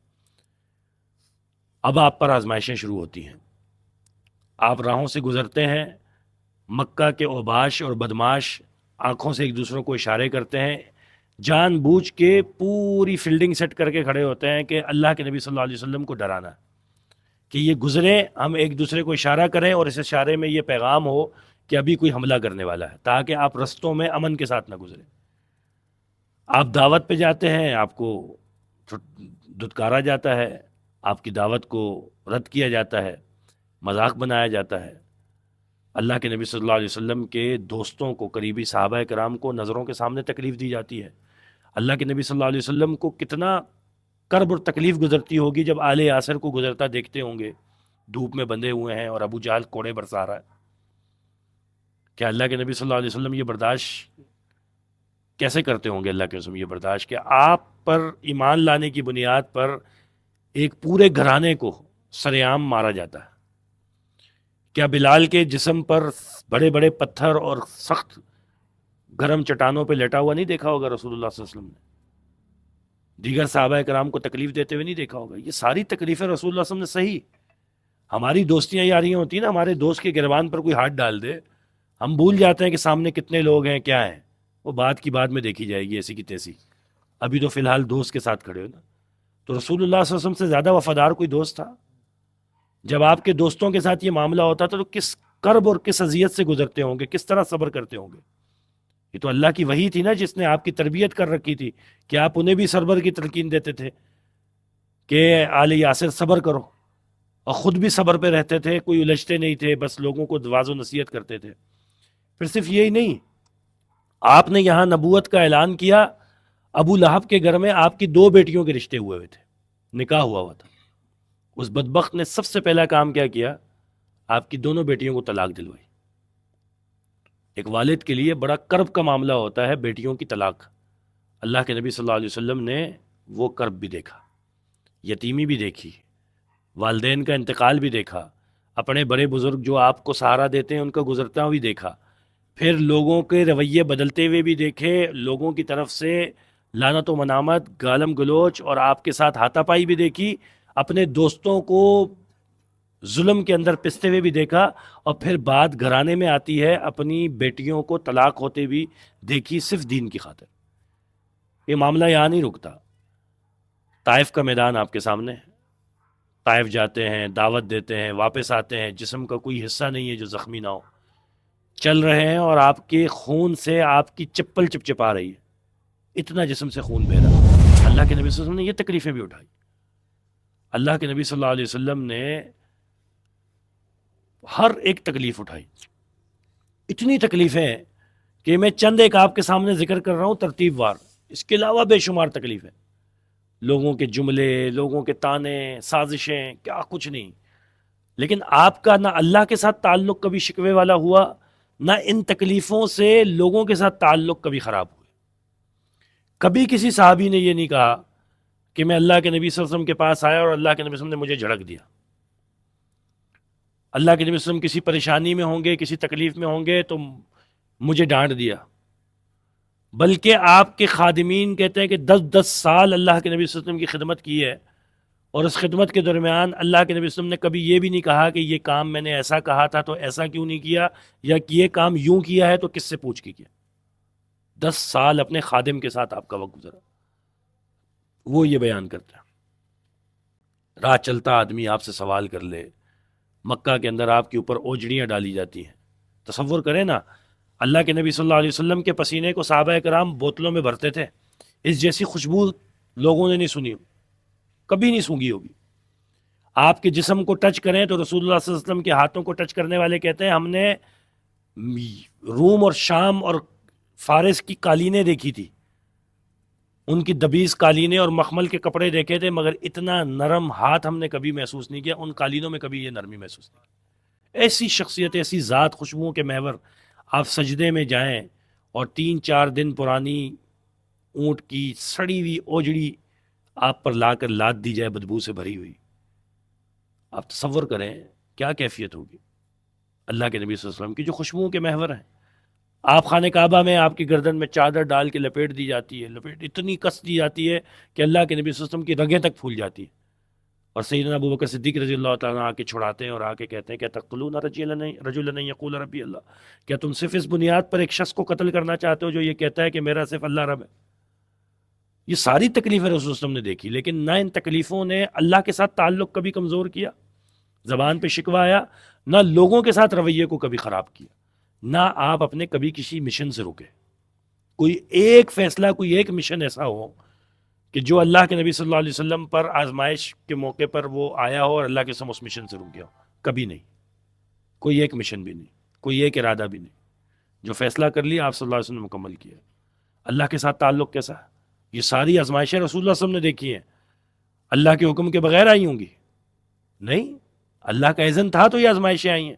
اب آپ پر آزمائشیں شروع ہوتی ہیں، آپ راہوں سے گزرتے ہیں، مکہ کے اوباش اور بدماش آنکھوں سے ایک دوسروں کو اشارے کرتے ہیں، جان بوجھ کے پوری فیلڈنگ سیٹ کر کے کھڑے ہوتے ہیں کہ اللہ کے نبی صلی اللہ علیہ وسلم کو ڈرانا ہے کہ یہ گزرے، ہم ایک دوسرے کو اشارہ کریں اور اس اشارے میں یہ پیغام ہو کہ ابھی کوئی حملہ کرنے والا ہے، تاکہ آپ رستوں میں امن کے ساتھ نہ گزریں. آپ دعوت پہ جاتے ہیں، آپ کو دھتکارا جاتا ہے، آپ کی دعوت کو رد کیا جاتا ہے، مذاق بنایا جاتا ہے. اللہ کے نبی صلی اللہ علیہ وسلم کے دوستوں کو، قریبی صحابہ کرام کو نظروں کے سامنے تکلیف دی جاتی ہے. اللہ کے نبی صلی اللہ علیہ وسلم کو کتنا کرب اور تکلیف گزرتی ہوگی جب آل یاسر کو گزرتا دیکھتے ہوں گے، دھوپ میں بندھے ہوئے ہیں اور ابو جہل کوڑے برسا رہا ہے. کیا اللہ کے نبی صلی اللہ علیہ وسلم یہ برداشت کیسے کرتے ہوں گے؟ اللہ کے رسول یہ برداشت کہ آپ پر ایمان لانے کی بنیاد پر ایک پورے گھرانے کو سر عام مارا جاتا ہے. کیا بلال کے جسم پر بڑے بڑے پتھر اور سخت گرم چٹانوں پہ لیٹا ہوا نہیں دیکھا ہوگا رسول اللہ صلی اللہ علیہ وسلم نے؟ دیگر صحابہ کرام کو تکلیف دیتے ہوئے نہیں دیکھا ہوگا؟ یہ ساری تکلیفیں رسول اللہ صلی اللہ علیہ وسلم نے سہی. ہماری دوستیاں یاریاں ہوتی ہیں نا، ہمارے دوست کے گریبان پر کوئی ہاتھ ڈال دے، ہم بھول جاتے ہیں کہ سامنے کتنے لوگ ہیں، کیا ہیں. وہ بات کی بعد میں دیکھی جائے گی، ایسی کی تیسی. ابھی تو فی الحال دوست کے ساتھ کھڑے ہو نا. تو رسول اللہ صلی اللہ علیہ وسلم سے زیادہ وفادار کوئی دوست تھا؟ جب آپ کے دوستوں کے ساتھ یہ معاملہ ہوتا تھا تو کس کرب اور کس اذیت سے گزرتے ہوں گے، کس طرح صبر کرتے ہوں گے. یہ تو اللہ کی وحی تھی نا جس نے آپ کی تربیت کر رکھی تھی کہ آپ انہیں بھی صبر کی تلقین دیتے تھے کہ آل یاسر صبر کرو، اور خود بھی صبر پہ رہتے تھے، کوئی الجھتے نہیں تھے، بس لوگوں کو واضح و نصیحت کرتے تھے. پھر صرف یہی نہیں، آپ نے یہاں نبوت کا اعلان کیا، ابو لہب کے گھر میں آپ کی 2 بیٹیوں کے رشتے ہوئے تھے، نکاح ہوا تھا. اس بدبخت نے سب سے پہلا کام کیا کیا؟ آپ کی دونوں بیٹیوں کو طلاق دلوائی. ایک والد کے لیے بڑا کرب کا معاملہ ہوتا ہے بیٹیوں کی طلاق. اللہ کے نبی صلی اللہ علیہ وسلم نے وہ کرب بھی دیکھا، یتیمی بھی دیکھی، والدین کا انتقال بھی دیکھا، اپنے بڑے بزرگ جو آپ کو سہارا دیتے ہیں ان کا گزرتا بھی دیکھا، پھر لوگوں کے رویے بدلتے ہوئے بھی دیکھے، لوگوں کی طرف سے لعنت و منامت، گالم گلوچ اور آپ کے ساتھ ہاتھا پائی بھی دیکھی، اپنے دوستوں کو ظلم کے اندر پستے ہوئے بھی دیکھا، اور پھر بات گھرانے میں آتی ہے اپنی بیٹیوں کو طلاق ہوتے بھی دیکھی، صرف دین کی خاطر. یہ معاملہ یہاں نہیں رکتا. طائف کا میدان آپ کے سامنے ہے، طائف جاتے ہیں، دعوت دیتے ہیں، واپس آتے ہیں، جسم کا کوئی حصہ نہیں ہے جو زخمی نہ ہو، چل رہے ہیں اور آپ کے خون سے آپ کی چپل چپچپا رہی ہے، اتنا جسم سے خون بہہ رہا. اللہ کے نبی صلی اللہ علیہ وسلم نے یہ تکلیفیں بھی اٹھائی. اللہ کے نبی صلی اللہ علیہ وسلم نے ہر ایک تکلیف اٹھائی. اتنی تکلیفیں ہیں کہ میں چند ایک آپ کے سامنے ذکر کر رہا ہوں ترتیب وار، اس کے علاوہ بے شمار تکلیفیں، لوگوں کے جملے، لوگوں کے تانے، سازشیں، کیا کچھ نہیں. لیکن آپ کا نہ اللہ کے ساتھ تعلق کبھی شکوے والا ہوا، نہ ان تکلیفوں سے لوگوں کے ساتھ تعلق کبھی خراب ہوئے. کبھی کسی صحابی نے یہ نہیں کہا کہ میں اللہ کے نبی صلی اللہ علیہ وسلم کے پاس آیا اور اللہ کے نبی صلی اللہ علیہ وسلم نے مجھے جھڑک دیا. اللہ کے نبی صلی اللہ علیہ وسلم کسی پریشانی میں ہوں گے، کسی تکلیف میں ہوں گے تو مجھے ڈانٹ دیا. بلکہ آپ کے خادمین کہتے ہیں کہ 10 سال اللہ کے نبی صلی اللہ علیہ وسلم کی خدمت کی ہے، اور اس خدمت کے درمیان اللہ کے نبی صلی اللہ علیہ وسلم نے کبھی یہ بھی نہیں کہا کہ یہ کام میں نے ایسا کہا تھا تو ایسا کیوں نہیں کیا، یا کہ یہ کام یوں کیا ہے تو کس سے پوچھ کے کیا. 10 سال اپنے خادم کے ساتھ آپ کا وقت گزرا. وہ یہ بیان کرتے ہیں، راہ چلتا آدمی آپ سے سوال کر لے، مکہ کے اندر آپ کے اوپر اوجڑیاں ڈالی جاتی ہیں. تصور کریں نا، اللہ کے نبی صلی اللہ علیہ وسلم کے پسینے کو صحابہ کرام بوتلوں میں بھرتے تھے، اس جیسی خوشبو لوگوں نے نہیں سنی، کبھی نہیں سونگھی ہوگی. آپ کے جسم کو ٹچ کریں تو رسول اللہ صلی اللہ علیہ وسلم کے ہاتھوں کو ٹچ کرنے والے کہتے ہیں ہم نے روم اور شام اور فارس کی قالینیں دیکھی تھی، ان کی دبیز قالینیں اور مخمل کے کپڑے دیکھے تھے، مگر اتنا نرم ہاتھ ہم نے کبھی محسوس نہیں کیا، ان قالینوں میں کبھی یہ نرمی محسوس نہیں کی. ایسی شخصیت، ایسی ذات، خوشبوؤں کے محور. آپ سجدے میں جائیں اور 3-4 دن پرانی اونٹ کی سڑی ہوئی اوجڑی آپ پر لا کر لاد دی جائے بدبو سے بھری ہوئی، آپ تصور کریں کیا کیفیت ہوگی. اللہ کے نبی صلی اللہ علیہ وسلم کی جو خوشبوؤں کے محور ہیں، آپ خانہ کعبہ میں آپ کی گردن میں چادر ڈال کے لپیٹ دی جاتی ہے، لپیٹ اتنی کس دی جاتی ہے کہ اللہ کے نبی صلی اللہ علیہ وسلم کی رگیں تک پھول جاتی ہیں، اور سیدنا ابو بکر صدیق رضی اللہ تعالیٰ آ کے چھڑاتے ہیں اور آ کے کہتے ہیں کہ تقتلون رجلا یقول ربی اللہ، کیا تم صرف اس بنیاد پر ایک شخص کو قتل کرنا چاہتے ہو جو یہ کہتا ہے کہ میرا صرف اللہ رب ہے. یہ ساری تکلیفیں رسول اللہ صلی اللہ علیہ وسلم نے دیکھی، لیکن نہ ان تکلیفوں نے اللہ کے ساتھ تعلق کبھی کمزور کیا، زبان پہ شکوہ آیا، نہ لوگوں کے ساتھ رویے کو کبھی خراب کیا، نہ آپ اپنے کبھی کسی مشن سے رکے. کوئی ایک فیصلہ، کوئی ایک مشن ایسا ہو کہ جو اللہ کے نبی صلی اللہ علیہ وسلم پر آزمائش کے موقع پر وہ آیا ہو اور اللہ کے سم اس مشن سے رک گیا ہو، کبھی نہیں. کوئی ایک مشن بھی نہیں، کوئی ایک ارادہ بھی نہیں. جو فیصلہ کر لیا آپ صلی اللہ علیہ وسلم نے مکمل کیا. اللہ کے ساتھ تعلق کیسا ہے؟ یہ ساری آزمائشیں رسول اللہ صلی اللہ علیہ وسلم نے دیکھی ہیں. اللہ کے حکم کے بغیر آئی ہوں گی؟ نہیں، اللہ کا اذن تھا تو یہ آزمائشیں آئی ہیں.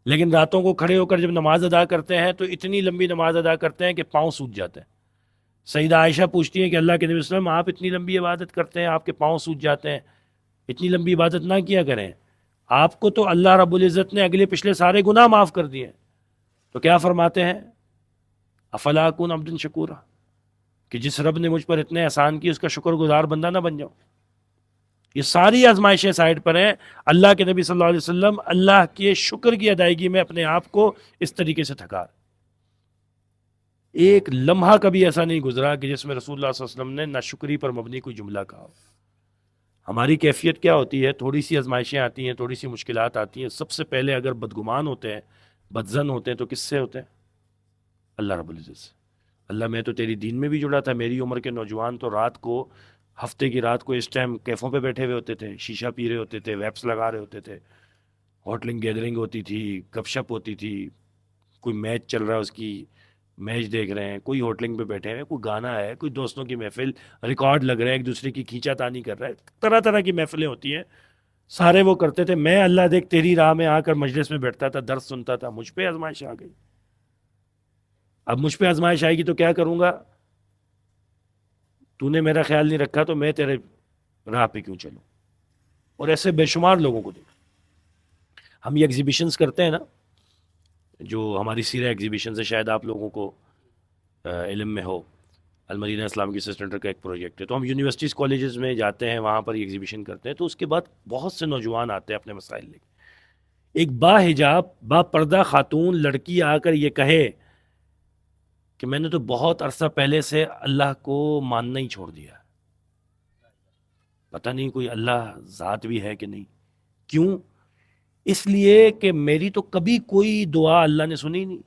لیکن راتوں کو کھڑے ہو کر جب نماز ادا کرتے ہیں تو اتنی لمبی نماز ادا کرتے ہیں کہ پاؤں سوج جاتے ہیں. سیدہ عائشہ پوچھتی ہیں کہ اللہ کے نبی صلی اللہ علیہ وسلم آپ اتنی لمبی عبادت کرتے ہیں، آپ کے پاؤں سوج جاتے ہیں، اتنی لمبی عبادت نہ کیا کریں. آپ کو تو اللہ رب العزت نے اگلے پچھلے سارے گناہ معاف کر دیے. تو کیا فرماتے ہیں؟ افلا اکون عبدا شکورا، کہ جس رب نے مجھ پر اتنے احسان کی اس کا شکر گزار بندہ نہ بن جاؤں. یہ ساری آزمائشیں سائڈ پر ہیں. اللہ کے نبی صلی اللہ علیہ وسلم اللہ کے شکر کی ادائیگی میں اپنے آپ کو اس طریقے سے تھکا. ایک لمحہ کبھی ایسا نہیں گزرا کہ جس میں رسول اللہ صلی اللہ علیہ وسلم نے ناشکری پر مبنی کوئی جملہ کہا ہو۔ ہماری کیفیت کیا ہوتی ہے؟ تھوڑی سی آزمائشیں آتی ہیں، تھوڑی سی مشکلات آتی ہیں، سب سے پہلے اگر بدگمان ہوتے ہیں، بدظن ہوتے ہیں، تو کس سے ہوتے ہیں؟ اللہ رب العزت سے۔ اللہ میں تو تیری دین میں بھی جڑا تھا، میری عمر کے نوجوان تو رات کو، ہفتے کی رات کو اس ٹائم کیفوں پہ بیٹھے ہوئے ہوتے تھے، شیشہ پی رہے ہوتے تھے، ویبس لگا رہے ہوتے تھے، ہوٹلنگ گیدرنگ ہوتی تھی، گپ شپ ہوتی تھی، کوئی میچ چل رہا ہے اس کی میچ دیکھ رہے ہیں، کوئی ہوٹلنگ پہ بیٹھے ہیں، کوئی گانا ہے، کوئی دوستوں کی محفل، ریکارڈ لگ رہا ہے، ایک دوسرے کی کھینچا تانی کر رہا ہے، طرح طرح کی محفلیں ہوتی ہیں، سارے وہ کرتے تھے۔ میں اللہ دیکھ تیری راہ میں آ کر مجلس میں بیٹھتا تھا، درس سنتا تھا، مجھ پہ آزمائش آ گئی۔ اب مجھ پہ آزمائش آئے گی تو کیا کروں گا؟ تو نے میرا خیال نہیں رکھا تو میں تیرے راہ پہ کیوں چلوں؟ اور ایسے بے شمار لوگوں کو دیکھ۔ ہم یہ ایگزیبیشنز کرتے ہیں نا، جو ہماری سیرہ ایگزیبیشنز ہے، شاید آپ لوگوں کو علم میں ہو، المدینہ اسلامک ریسرچ سینٹر کا ایک پروجیکٹ ہے، تو ہم یونیورسٹیز کالجز میں جاتے ہیں، وہاں پر یہ ایگزیبیشن کرتے ہیں، تو اس کے بعد بہت سے نوجوان آتے ہیں اپنے مسائل لے کے۔ ایک با حجاب با پردہ خاتون لڑکی آ کر یہ کہے کہ میں نے تو بہت عرصہ پہلے سے اللہ کو ماننا ہی چھوڑ دیا، پتہ نہیں کوئی اللہ ذات بھی ہے کہ نہیں۔ کیوں؟ اس لیے کہ میری تو کبھی کوئی دعا اللہ نے سنی نہیں،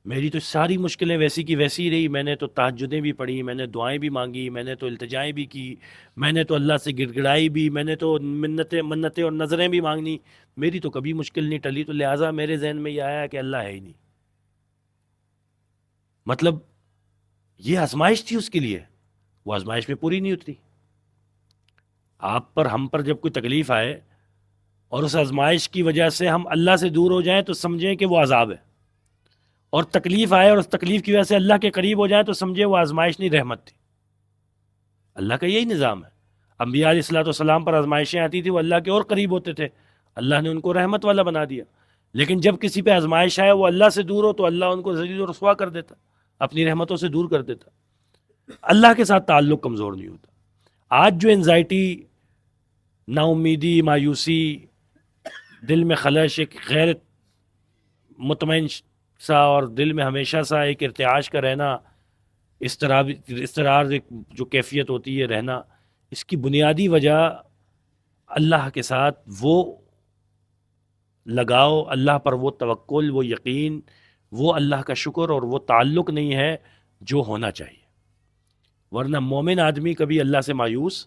میری تو ساری مشکلیں ویسی کی ویسی ہی رہی، میں نے تو تہجدیں بھی پڑھی، میں نے دعائیں بھی مانگی، میں نے تو التجائیں بھی کی، میں نے تو اللہ سے گڑ گڑائی بھی، میں نے تو منتیں اور نظریں بھی مانگنی، میری تو کبھی مشکل نہیں ٹلی، تو لہٰذا میرے ذہن میں یہ آیا کہ اللہ ہے ہی نہیں۔ مطلب یہ آزمائش تھی اس کے لیے، وہ آزمائش میں پوری نہیں اتری۔ آپ پر، ہم پر جب کوئی تکلیف آئے اور اس آزمائش کی وجہ سے ہم اللہ سے دور ہو جائیں تو سمجھیں کہ وہ عذاب ہے، اور تکلیف آئے اور اس تکلیف کی وجہ سے اللہ کے قریب ہو جائیں تو سمجھے وہ آزمائش نہیں، رحمت تھی۔ اللہ کا یہی نظام ہے۔ انبیاء علیہ الصلوۃ والسلام پر آزمائشیں آتی تھی، وہ اللہ کے اور قریب ہوتے تھے، اللہ نے ان کو رحمت والا بنا دیا۔ لیکن جب کسی پہ آزمائش آئے وہ اللہ سے دور ہو تو اللہ ان کو ذلیل و رسوا کر دیتا، اپنی رحمتوں سے دور کر دیتا۔ اللہ کے ساتھ تعلق کمزور نہیں ہوتا۔ آج جو انزائٹی، نا امیدی، مایوسی، دل میں خلش، ایک غیر مطمئن سا اور دل میں ہمیشہ سا ایک ارتعاش کا رہنا، اضطرار جو کیفیت ہوتی ہے رہنا، اس کی بنیادی وجہ اللہ کے ساتھ وہ لگاؤ، اللہ پر وہ توکل، وہ یقین، وہ اللہ کا شکر اور وہ تعلق نہیں ہے جو ہونا چاہیے۔ ورنہ مومن آدمی کبھی اللہ سے مایوس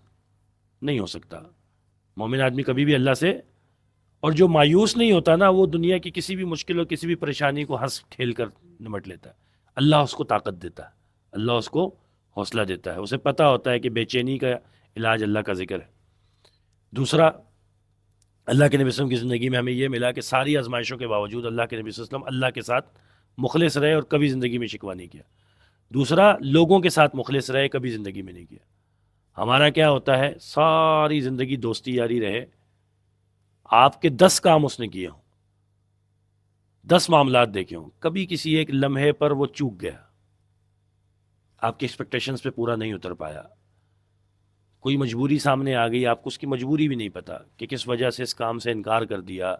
نہیں ہو سکتا، مومن آدمی کبھی بھی اللہ سے، اور جو مایوس نہیں ہوتا نا، وہ دنیا کی کسی بھی مشکل اور کسی بھی پریشانی کو ہنس کھیل کر نمٹ لیتا ہے۔ اللہ اس کو طاقت دیتا ہے، اللہ اس کو حوصلہ دیتا ہے، اسے پتہ ہوتا ہے کہ بے چینی کا علاج اللہ کا ذکر ہے۔ دوسرا، اللہ کے نبی صلی اللہ علیہ وسلم کی زندگی میں ہمیں یہ ملا کہ ساری آزمائشوں کے باوجود اللہ کے نبی صلی اللہ علیہ وسلم اللہ کے ساتھ مخلص رہے اور کبھی زندگی میں شکوہ نہیں کیا۔ دوسرا، لوگوں کے ساتھ مخلص رہے، کبھی زندگی میں نہیں کیا۔ ہمارا کیا ہوتا ہے؟ ساری زندگی دوستی یاری رہے، آپ کے 10 کام اس نے کیے ہوں، 10 معاملات دیکھے ہوں، کبھی کسی ایک لمحے پر وہ چوک گیا، آپ کی ایکسپیکٹیشنز پہ پورا نہیں اتر پایا، کوئی مجبوری سامنے آ گئی، آپ کو اس کی مجبوری بھی نہیں پتہ کہ کس وجہ سے اس کام سے انکار کر دیا،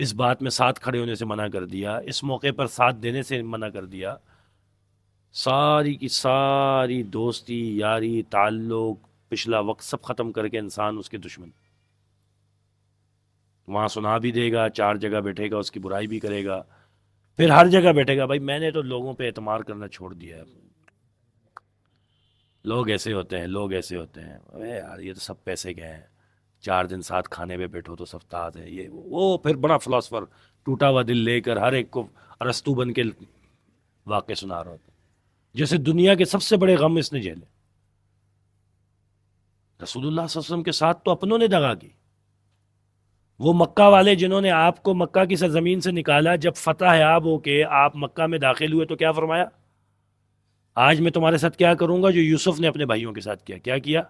اس بات میں ساتھ کھڑے ہونے سے منع کر دیا، اس موقع پر ساتھ دینے سے منع کر دیا۔ ساری کی ساری دوستی، یاری، تعلق، پچھلا وقت سب ختم کر کے انسان اس کے دشمن، وہاں سنا بھی دے گا، 4 جگہ بیٹھے گا، اس کی برائی بھی کرے گا، پھر ہر جگہ بیٹھے گا، بھائی میں نے تو لوگوں پہ اعتماد کرنا چھوڑ دیا ہے، لوگ ایسے ہوتے ہیں، لوگ ایسے ہوتے ہیں، اے یار یہ تو سب پیسے گئے ہیں، 4 دن ساتھ کھانے پہ بیٹھو تو سب ساتھ ہے، یہ وہ پھر بڑا فلاسفر ٹوٹا ہوا دل لے کر ہر ایک کو ارسطو بن کے واقع سنا رہا ہوتا، جیسے دنیا کے سب سے بڑے غم اس نے جھیلے۔ رسول اللہ صلی اللہ علیہ وسلم کے ساتھ تو اپنوں نے دغا کی، وہ مکہ والے جنہوں نے آپ کو مکہ کی سرزمین سے نکالا، جب فتح یاب ہو کے آپ مکہ میں داخل ہوئے تو کیا فرمایا؟ آج میں تمہارے ساتھ کیا کروں گا جو یوسف نے اپنے بھائیوں کے ساتھ کیا کیا؟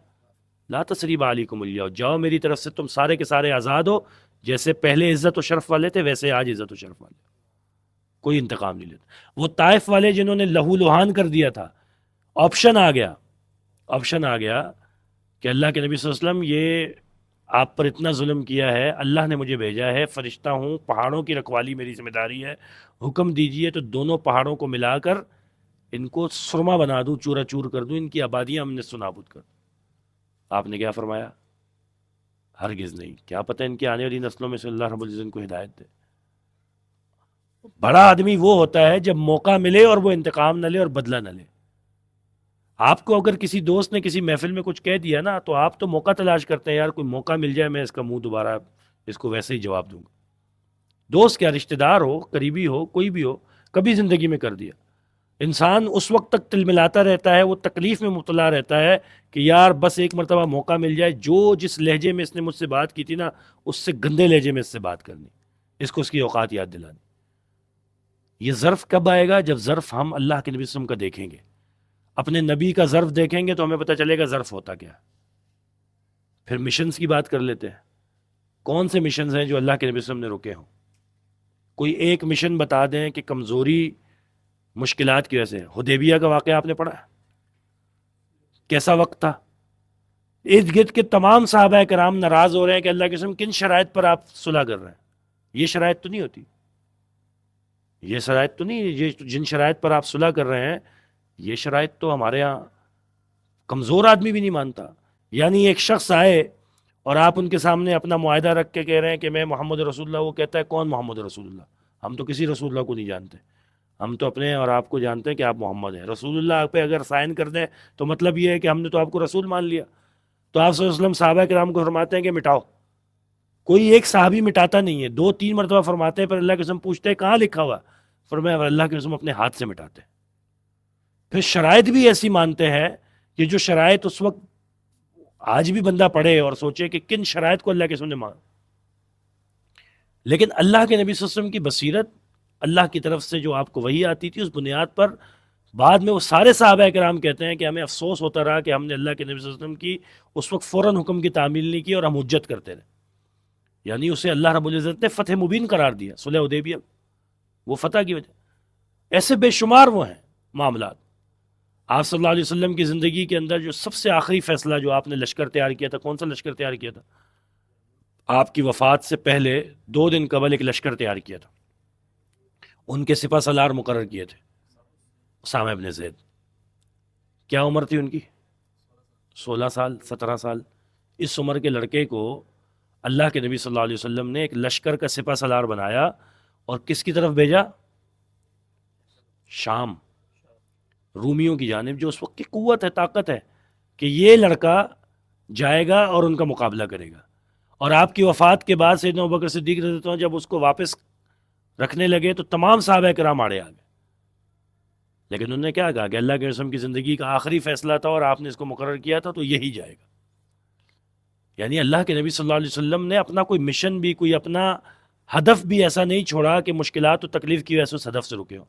لا تثریب علیکم اليوم، جاؤ میری طرف سے تم سارے کے سارے آزاد ہو، جیسے پہلے عزت و شرف والے تھے ویسے آج عزت و شرف والے، کوئی انتقام نہیں لیتا۔ وہ طائف والے جنہوں نے لہو لہان کر دیا تھا، آپشن آ گیا کہ اللہ کے نبی صلی اللہ علیہ وسلم یہ آپ پر اتنا ظلم کیا ہے، اللہ نے مجھے بھیجا ہے، فرشتہ ہوں، پہاڑوں کی رکھوالی میری ذمہ داری ہے، حکم دیجئے تو دونوں پہاڑوں کو ملا کر ان کو سرما بنا دوں، چورا چور کر دوں، ان کی آبادیاں ہم نے نابود کر دوں۔ آپ نے کیا فرمایا؟ ہرگز نہیں، کیا پتہ ان کی آنے والی نسلوں میں سے اللہ رب العزت کو ہدایت دے۔ بڑا آدمی وہ ہوتا ہے جب موقع ملے اور وہ انتقام نہ لے اور بدلہ نہ لے۔ آپ کو اگر کسی دوست نے کسی محفل میں کچھ کہہ دیا نا تو آپ تو موقع تلاش کرتے ہیں، یار کوئی موقع مل جائے میں اس کا منہ دوبارہ اس کو ویسے ہی جواب دوں گا۔ دوست کیا، رشتہ دار ہو، قریبی ہو، کوئی بھی ہو، کبھی زندگی میں کر دیا۔ انسان اس وقت تک تلملاتا رہتا ہے، وہ تکلیف میں مبتلا رہتا ہے کہ یار بس ایک مرتبہ موقع مل جائے، جو جس لہجے میں اس نے مجھ سے بات کی تھی نا اس سے گندے لہجے میں اس سے بات کرنی، اس کو اس کی اوقات یاد دلانی۔ یہ ظرف کب آئے گا؟ جب ظرف ہم اللہ کے نبی صلی اللہ علیہ وسلم کا دیکھیں گے، اپنے نبی کا ظرف دیکھیں گے تو ہمیں پتہ چلے گا ظرف ہوتا کیا۔ پھر مشنز کی بات کر لیتے ہیں۔ کون سے مشنز ہیں جو اللہ کے نبی صلی اللہ علیہ وسلم نے روکے ہوں؟ کوئی ایک مشن بتا دیں کہ کمزوری مشکلات کی وجہ سے۔ حدیبیہ کا واقعہ آپ نے پڑھا؟ کیسا وقت تھا؟ ارد گرد کے تمام صحابہ کرام ناراض ہو رہے ہیں کہ اللہ کے قسم کن شرائط پر آپ صلح کر رہے ہیں؟ یہ شرائط تو نہیں ہوتی، یہ شرائط تو نہیں، یہ جن شرائط پر آپ صلح کر رہے ہیں یہ شرائط تو ہمارے ہاں کمزور آدمی بھی نہیں مانتا۔ یعنی ایک شخص آئے اور آپ ان کے سامنے اپنا معاہدہ رکھ کے کہہ رہے ہیں کہ میں محمد رسول اللہ، وہ کہتا ہے کون محمد رسول اللہ؟ ہم تو کسی رسول اللہ کو نہیں جانتے، ہم تو اپنے اور آپ کو جانتے ہیں کہ آپ محمد ہیں۔ رسول اللہ پہ اگر سائن کر دیں تو مطلب یہ ہے کہ ہم نے تو آپ کو رسول مان لیا۔ تو آپ صلی اللہ علیہ وسلم صحابہ کرام کو فرماتے ہیں کہ مٹاؤ۔ کوئی ایک صحابی مٹاتا نہیں ہے، 2-3 مرتبہ فرماتے ہیں، پر اللہ کے قسم پوچھتے ہیں کہاں لکھا ہوا؟ فرمایا اللہ کے قسم اپنے ہاتھ سے مٹاتے ہیں۔ پھر شرائط بھی ایسی مانتے ہیں کہ جو شرائط اس وقت آج بھی بندہ پڑھے اور سوچے کہ کن شرائط کو اللہ کے قسم نے مان۔ لیکن اللہ کے نبی صلی اللہ علیہ وسلم کی بصیرت، اللہ کی طرف سے جو آپ کو وحی آتی تھی، اس بنیاد پر بعد میں وہ سارے صحابہ کرام کہتے ہیں کہ ہمیں افسوس ہوتا رہا کہ ہم نے اللہ کے نبی صلی اللہ علیہ وسلم کی اس وقت فوراً حکم کی تعمیل نہیں کی اور ہم حجت کرتے رہے۔ یعنی اسے اللہ رب العزت نے فتح مبین قرار دیا، صلح حدیبیہ، وہ فتح کی وجہ۔ ایسے بے شمار وہ ہیں معاملات۔ آپ صلی اللہ علیہ وسلم کی زندگی کے اندر جو سب سے آخری فیصلہ جو آپ نے لشکر تیار کیا تھا، کون سا لشکر تیار کیا تھا؟ آپ کی وفات سے پہلے 2 دن قبل ایک لشکر تیار کیا تھا، ان کے سپہ سالار مقرر کیے تھے اسامہ ابن زید۔ کیا عمر تھی ان کی؟ 16 سال 17 سال۔ اس عمر کے لڑکے کو اللہ کے نبی صلی اللہ علیہ وسلم نے ایک لشکر کا سپہ سالار بنایا اور کس کی طرف بھیجا؟ شام، رومیوں کی جانب، جو اس وقت کی قوت ہے، طاقت ہے، کہ یہ لڑکا جائے گا اور ان کا مقابلہ کرے گا۔ اور آپ کی وفات کے بعد سیدنا ابوبکر صدیق رضی اللہ عنہ جب اس کو واپس رکھنے لگے تو تمام صحابہ کرام آڑے آ گئے، لیکن انہوں نے کیا کہا کہ اللہ کے رسول کی زندگی کا آخری فیصلہ تھا اور آپ نے اس کو مقرر کیا تھا تو یہی جائے گا۔ یعنی اللہ کے نبی صلی اللہ علیہ وسلم نے اپنا کوئی مشن بھی، کوئی اپنا ہدف بھی ایسا نہیں چھوڑا کہ مشکلات و تکلیف کی وجہ سے اس ہدف سے رکے ہو۔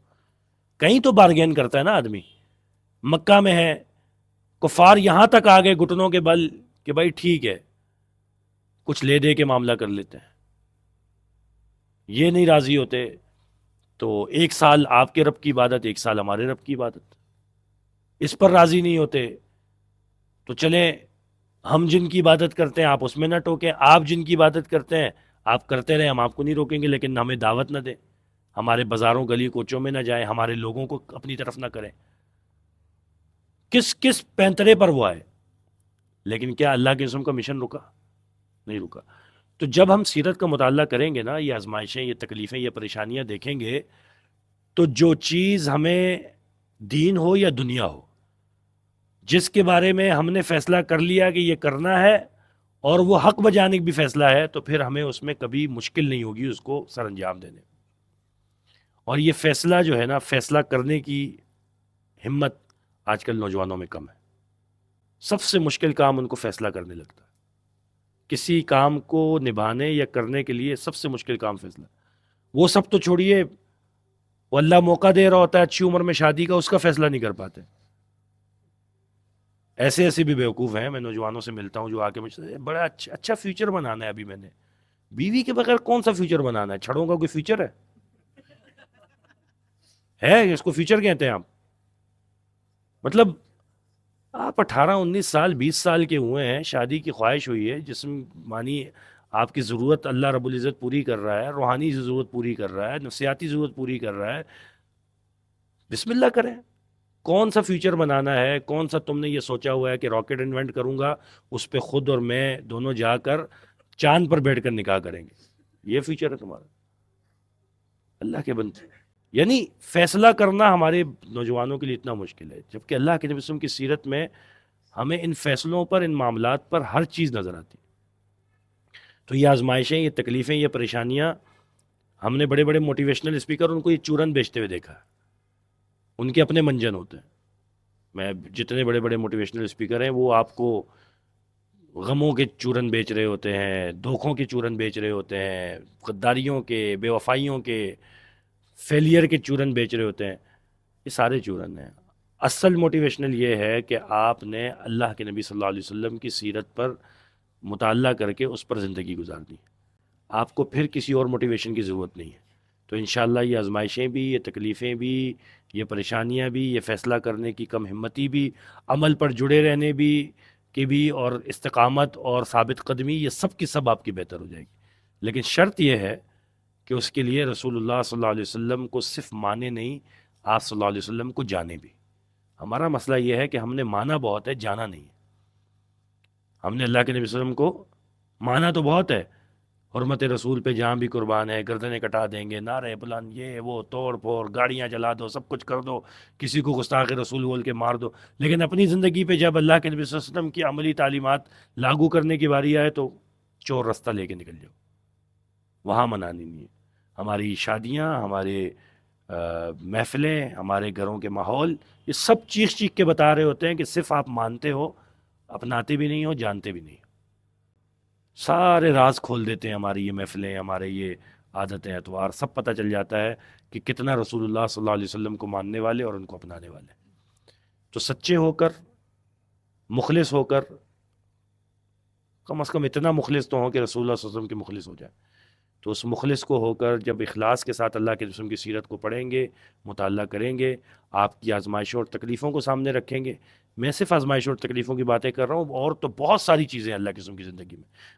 کہیں تو بارگین کرتا ہے نا آدمی۔ مکہ میں ہے، کفار یہاں تک آ گئے گھٹنوں کے بل کہ بھائی ٹھیک ہے کچھ لے دے کے معاملہ کر لیتے ہیں، یہ نہیں راضی ہوتے تو 1 سال آپ کے رب کی عبادت، 1 سال ہمارے رب کی عبادت، اس پر راضی نہیں ہوتے تو چلیں ہم جن کی عبادت کرتے ہیں آپ اس میں نہ ٹوکیں، آپ جن کی عبادت کرتے ہیں آپ کرتے رہیں، ہم آپ کو نہیں روکیں گے، لیکن ہمیں دعوت نہ دیں، ہمارے بازاروں گلی کوچوں میں نہ جائیں، ہمارے لوگوں کو اپنی طرف نہ کریں۔ کس پینترے پر وہ آئے، لیکن کیا اللہ کے قسم کا مشن رکا؟ نہیں رکا۔ تو جب ہم سیرت کا مطالعہ کریں گے نا، یہ آزمائشیں، یہ تکلیفیں، یہ پریشانیاں دیکھیں گے تو جو چیز ہمیں دین ہو یا دنیا ہو، جس کے بارے میں ہم نے فیصلہ کر لیا کہ یہ کرنا ہے اور وہ حق بجانب بھی فیصلہ ہے، تو پھر ہمیں اس میں کبھی مشکل نہیں ہوگی اس کو سر انجام دینے۔ اور یہ فیصلہ جو ہے نا، فیصلہ کرنے کی ہمت آج کل نوجوانوں میں کم ہے۔ سب سے مشکل کام ان کو فیصلہ کرنے لگتا ہے، کسی کام کو نبھانے یا کرنے کے لیے سب سے مشکل کام فیصلہ۔ وہ سب تو چھوڑیے، وہ اللہ موقع دے رہا ہوتا ہے اچھی عمر میں شادی کا، اس کا فیصلہ نہیں کر پاتے۔ ایسے بھی بیوقوف ہیں، میں نوجوانوں سے ملتا ہوں جو آ کے مجھ سے بڑا اچھا فیوچر بنانا ہے، ابھی میں نے بیوی کے بغیر کون سا فیوچر بنانا ہے؟ چھڑوں کا کوئی فیوچر ہے اس کو فیوچر کہتے ہیں آپ؟ مطلب آپ 18 19 سال 20 سال کے ہوئے ہیں، شادی کی خواہش ہوئی ہے، جسمانی آپ کی ضرورت اللہ رب العزت پوری کر رہا ہے، روحانی ضرورت پوری کر رہا ہے، نفسیاتی ضرورت پوری کر رہا ہے، بسم اللہ کریں۔ کون سا فیوچر بنانا ہے؟ کون سا تم نے یہ سوچا ہوا ہے کہ راکٹ انوینٹ کروں گا، اس پہ خود اور میں دونوں جا کر چاند پر بیٹھ کر نکاح کریں گے؟ یہ فیوچر ہے تمہارا؟ اللہ کے بندے، یعنی فیصلہ کرنا ہمارے نوجوانوں کے لیے اتنا مشکل ہے، جبکہ اللہ کے نبی صلی اللہ علیہ وسلم کی سیرت میں ہمیں ان فیصلوں پر، ان معاملات پر ہر چیز نظر آتی۔ تو یہ آزمائشیں، یہ تکلیفیں، یہ پریشانیاں، ہم نے بڑے بڑے موٹیویشنل اسپیکر ان کو یہ چورن بیچتے ہوئے دیکھا ہے، ان کے اپنے منجن ہوتے ہیں۔ میں جتنے بڑے بڑے موٹیویشنل اسپیکر ہیں وہ آپ کو غموں کے چورن بیچ رہے ہوتے ہیں، دھوکوں کے چورن بیچ رہے ہوتے ہیں، غداریوں کے، بے وفائیوں کے، فیلئر کے چورن بیچ رہے ہوتے ہیں۔ یہ سارے چورن ہیں۔ اصل موٹیویشنل یہ ہے کہ آپ نے اللہ کے نبی صلی اللہ علیہ وسلم کی سیرت پر مطالعہ کر کے اس پر زندگی گزارنی، آپ کو پھر کسی اور موٹیویشن کی ضرورت نہیں ہے۔ تو انشاءاللہ یہ آزمائشیں بھی، یہ تکلیفیں بھی، یہ پریشانیاں بھی، یہ فیصلہ کرنے کی کم ہمتی بھی، عمل پر جڑے رہنے بھی کی بھی، اور استقامت اور ثابت قدمی، یہ سب کی سب آپ کی بہتر ہو جائے گی۔ لیکن شرط یہ ہے کہ اس کے لیے رسول اللہ صلی اللہ علیہ وسلم کو صرف مانے نہیں، آپ صلی اللہ علیہ وسلم کو جانے بھی۔ ہمارا مسئلہ یہ ہے کہ ہم نے مانا بہت ہے، جانا نہیں ہے۔ ہم نے اللہ کے نبی صلی اللہ علیہ وسلم کو مانا تو بہت ہے، حرمت رسول پہ جہاں بھی قربان ہے، گردنیں کٹا دیں گے، نعرے بلند، یہ وہ، توڑ پھوڑ، گاڑیاں جلا دو، سب کچھ کر دو، کسی کو گستاخ رسول بول کے مار دو، لیکن اپنی زندگی پہ جب اللہ کے نبی صلی اللہ علیہ وسلم کی عملی تعلیمات لاگو کرنے کی باری آئے تو چور رستہ لے کے نکل جاؤ، وہاں منانی نہیں ہے۔ ہماری شادیاں، ہمارے محفلیں، ہمارے گھروں کے ماحول، یہ سب چیخ چیخ کے بتا رہے ہوتے ہیں کہ صرف آپ مانتے ہو، اپناتے بھی نہیں ہو، جانتے بھی نہیں ہو۔ سارے راز کھول دیتے ہیں ہماری یہ محفلیں، ہمارے یہ عادتیں، اتوار، سب پتہ چل جاتا ہے کہ کتنا رسول اللہ صلی اللہ علیہ وسلم کو ماننے والے اور ان کو اپنانے والے۔ تو سچے ہو کر، مخلص ہو کر، کم از کم اتنا مخلص تو ہوں کہ رسول اللہ صلی اللہ علیہ وسلم کے مخلص ہو جائے۔ تو اس مخلص کو ہو کر جب اخلاص کے ساتھ اللہ کے رسول کی سیرت کو پڑھیں گے، مطالعہ کریں گے، آپ کی آزمائشوں اور تکلیفوں کو سامنے رکھیں گے۔ میں صرف آزمائشوں اور تکلیفوں کی باتیں کر رہا ہوں، اور تو بہت ساری چیزیں اللہ کے رسول کی زندگی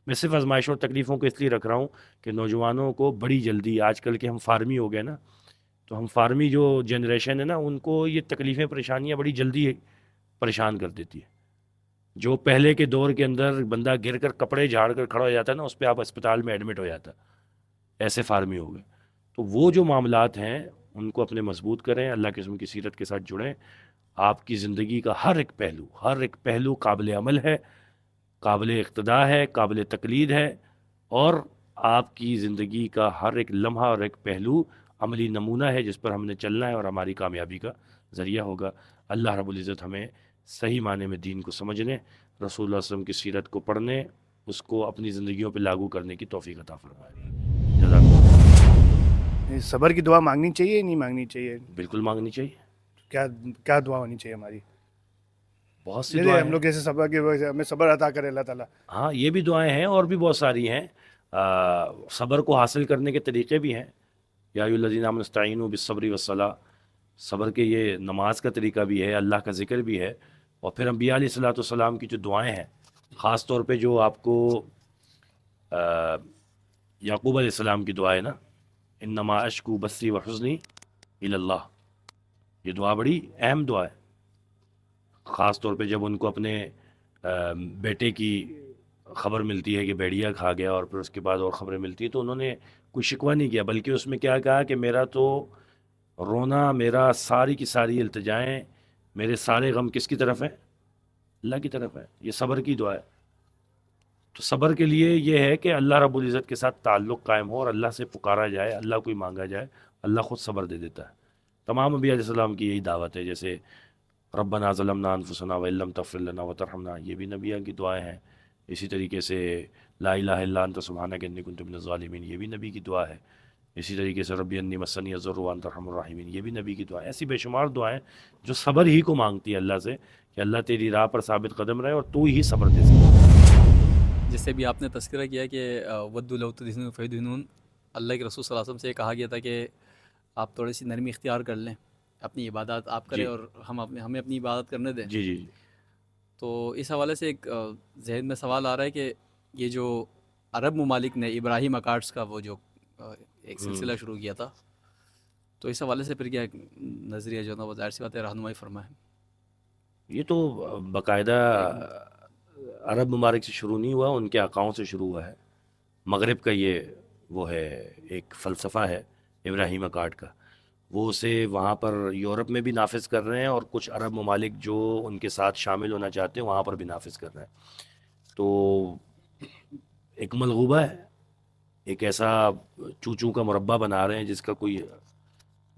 میں صرف آزمائشوں اور تکلیفوں کو اس لیے رکھ رہا ہوں کہ نوجوانوں کو بڑی جلدی، آج کل کے ہم فارمی ہو گئے نا، تو ہم فارمی جو جنریشن ہے نا، ان کو یہ تکلیفیں، پریشانیاں بڑی جلدی پریشان کر دیتی ہے۔ جو پہلے کے دور کے اندر بندہ گر کر کپڑے جھاڑ کر کھڑا ہو جاتا ہے نا، اس پہ آپ اسپتال میں ایڈمٹ ہو جاتا، ایسے فارمی ہو گئے۔ تو وہ جو معاملات ہیں ان کو اپنے مضبوط کریں، اللہ کے رسول کی سیرت کے ساتھ جڑیں۔ آپ کی زندگی کا ہر ایک پہلو قابل عمل ہے، قابل اقتداء ہے، قابل تقلید ہے، اور آپ کی زندگی کا ہر ایک لمحہ اور ایک پہلو عملی نمونہ ہے جس پر ہم نے چلنا ہے اور ہماری کامیابی کا ذریعہ ہوگا۔ اللہ رب العزت ہمیں صحیح معنی میں دین کو سمجھنے، رسول اللہ صلی اللہ علیہ وسلم کی سیرت کو پڑھنے، اس کو اپنی زندگیوں پہ لاگو کرنے کی توفیق عطا فرمائے۔ جزاک اللہ۔ صبر کی دعا مانگنی چاہیے نہیں مانگنی چاہیے؟ بالکل مانگنی چاہیے۔ کیا دعا ہونی چاہیے ہماری؟ بہت سی دعائیں ہم لوگ کیسے صبر کی وجہ سے ہمیں صبر عطا کرے اللہ تعالیٰ۔ ہاں، یہ بھی دعائیں ہیں اور بھی بہت ساری ہیں۔ صبر کو حاصل کرنے کے طریقے بھی ہیں۔ یا ایھا الذین آمنوا استعینوا بالصبر والصلاۃ، صبر کے یہ نماز کا طریقہ بھی ہے، اللہ کا ذکر بھی ہے، اور پھر انبیاء علیہ الصلوۃ والسلام کی جو دعائیں ہیں، خاص طور پہ جو آپ کو یعقوب علیہ السلام کی دعا ہے نا، انما اشکو بثی وحزنی الی اللہ، یہ دعا بڑی اہم دعا ہے۔ خاص طور پہ جب ان کو اپنے بیٹے کی خبر ملتی ہے کہ بھیڑیا کھا گیا، اور پھر اس کے بعد اور خبریں ملتی ہیں، تو انہوں نے کوئی شکوہ نہیں کیا، بلکہ اس میں کیا کہا کہ میرا تو رونا، میرا ساری کی ساری التجائیں، میرے سارے غم کس کی طرف ہیں؟ اللہ کی طرف ہے۔ یہ صبر کی دعا ہے۔ تو صبر کے لیے یہ ہے کہ اللہ رب العزت کے ساتھ تعلق قائم ہو اور اللہ سے پکارا جائے، اللہ کو ہی مانگا جائے، اللہ خود صبر دے دیتا ہے۔ تمام انبیاء علیہ السلام کی یہی دعوت ہے، جیسے ربنا ظلمنا انفسنا وان لم تغفر لنا وترحمنا، یہ بھی نبیوں کی دعائیں ہیں۔ اسی طریقے سے لا الہ الا انت سبحانک انی کنت من الظالمین، یہ بھی نبی کی دعا ہے۔ اسی طریقے سے ربی انی مسنی الضر وانت ارحم الراحمین، یہ بھی نبی کی دعا ہے۔ ایسی بے شمار دعائیں جو صبر ہی کو مانگتی ہے اللہ سے، کہ اللہ تیری راہ پر ثابت قدم رہے اور تو ہی صبر دے سکے۔ جیسے بھی آپ نے تذکرہ کیا کہ ودوا لو تدہنون فیدہنون، اللہ کے رسول صلی اللہ علیہ وسلم سے کہا گیا تھا کہ آپ تھوڑی سی نرمی اختیار کر لیں، اپنی عبادات آپ کریں، جی اور ہمیں اپنی عبادت کرنے دیں۔ جی جی جی تو اس حوالے سے ایک ذہن میں سوال آ رہا ہے کہ یہ جو عرب ممالک نے ابراہیم اکارڈس کا وہ جو ایک سلسلہ شروع کیا تھا، تو اس حوالے سے پھر کیا نظریہ جو ہے نا وہ ظاہر سی بات ہے رہنمائی فرمائیں؟ یہ تو باقاعدہ عرب ممالک سے شروع نہیں ہوا، ان کے آقاؤں سے شروع ہوا ہے. مغرب کا یہ وہ ہے ایک فلسفہ ہے ابراہیم اکارڈ کا، وہ اسے وہاں پر یورپ میں بھی نافذ کر رہے ہیں، اور کچھ عرب ممالک جو ان کے ساتھ شامل ہونا چاہتے ہیں وہاں پر بھی نافذ کر رہے ہیں. تو ایک ملغوبہ ہے، ایک ایسا چوچوں کا مربع بنا رہے ہیں جس کا کوئی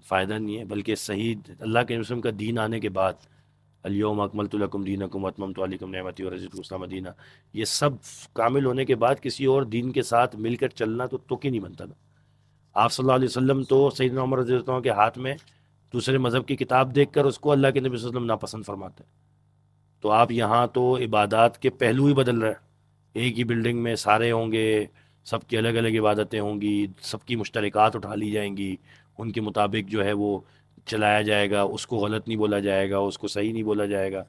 فائدہ نہیں ہے، بلکہ صحیح اللہ کے رسول کا دین آنے کے بعد الیوم اکملت لکم دینکم واتممت علیکم نعمتی ورضیت الاسلام دینہ، یہ سب کامل ہونے کے بعد کسی اور دین کے ساتھ مل کر چلنا تو تک ہی نہیں بنتا نا. آپ صلی اللہ علیہ وسلم تو سیدنا عمر رضی اللہ عنہ کے ہاتھ میں دوسرے مذہب کی کتاب دیکھ کر اس کو اللہ کے نبی صلی اللہ علیہ وسلم ناپسند فرماتے ہیں. تو آپ یہاں تو عبادات کے پہلو ہی بدل رہے ہیں. ایک ہی بلڈنگ میں سارے ہوں گے، سب کی الگ الگ عبادتیں ہوں گی، سب کی مشترکات اٹھا لی جائیں گی، ان کے مطابق جو ہے وہ چلایا جائے گا، اس کو غلط نہیں بولا جائے گا، اس کو صحیح نہیں بولا جائے گا.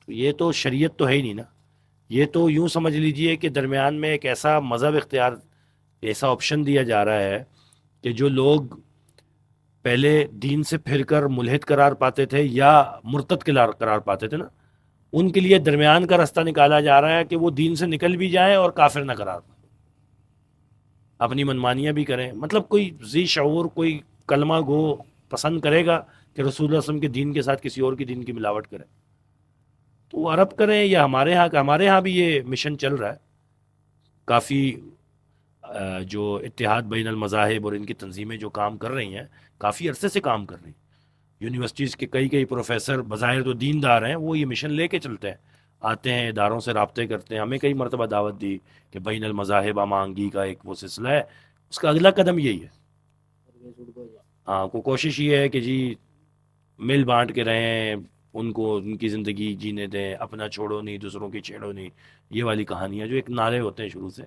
تو یہ تو شریعت تو ہے ہی نہیں نا. یہ تو یوں سمجھ لیجئے کہ درمیان میں ایک ایسا مذہب اختیار، ایسا آپشن دیا جا رہا ہے کہ جو لوگ پہلے دین سے پھر کر ملحد قرار پاتے تھے یا مرتد قرار پاتے تھے نا، ان کے لیے درمیان کا راستہ نکالا جا رہا ہے کہ وہ دین سے نکل بھی جائیں اور کافر نہ قرار پائیں، اپنی منمانیاں بھی کریں. مطلب کوئی ذی شعور کوئی کلمہ گو پسند کرے گا کہ رسول اللہ صلی اللہ علیہ وسلم کے دین کے ساتھ کسی اور کی دین کی ملاوٹ کرے، تو وہ عرب کریں یا ہمارے ہاں بھی یہ مشن چل رہا ہے. کافی جو اتحاد بین المذاہب اور ان کی تنظیمیں جو کام کر رہی ہیں، کافی عرصے سے کام کر رہی ہیں. یونیورسٹیز کے کئی پروفیسر بظاہر تو دیندار ہیں، وہ یہ مشن لے کے چلتے ہیں، آتے ہیں اداروں سے رابطے کرتے ہیں. ہمیں کئی مرتبہ دعوت دی کہ بین المذاہب ہم آہنگی کا ایک وہ سلسلہ ہے، اس کا اگلا قدم یہی ہے. ہاں، کو کوشش یہ ہے کہ جی مل بانٹ کے رہیں، ان کو ان کی زندگی جینے دیں، اپنا چھوڑو نہیں دوسروں کی چھیڑو نہیں، یہ والی کہانیاں جو ایک نعرے ہوتے ہیں شروع سے.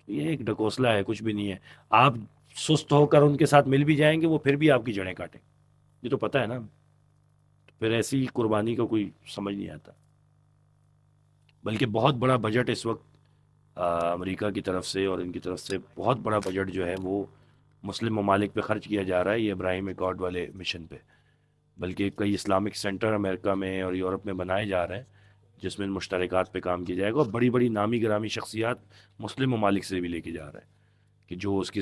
تو یہ ایک ڈکوسلہ ہے، کچھ بھی نہیں ہے. آپ سست ہو کر ان کے ساتھ مل بھی جائیں گے، وہ پھر بھی آپ کی جڑیں کاٹیں، یہ تو پتہ ہے نا. تو پھر ایسی قربانی کا کوئی سمجھ نہیں آتا. بلکہ بہت بڑا بجٹ اس وقت امریکہ کی طرف سے اور ان کی طرف سے بہت بڑا بجٹ جو ہے وہ مسلم ممالک پہ خرچ کیا جا رہا ہے یہ ابراہیم اکارڈ والے مشن پہ. بلکہ کئی اسلامک سینٹر امریکہ میں اور یورپ میں بنائے جا رہے ہیں جس میں مشترکات پہ کام کیا جائے گا، اور بڑی بڑی نامی گرامی شخصیات مسلم ممالک سے بھی لے کے جا رہے ہیں کہ جو اس کی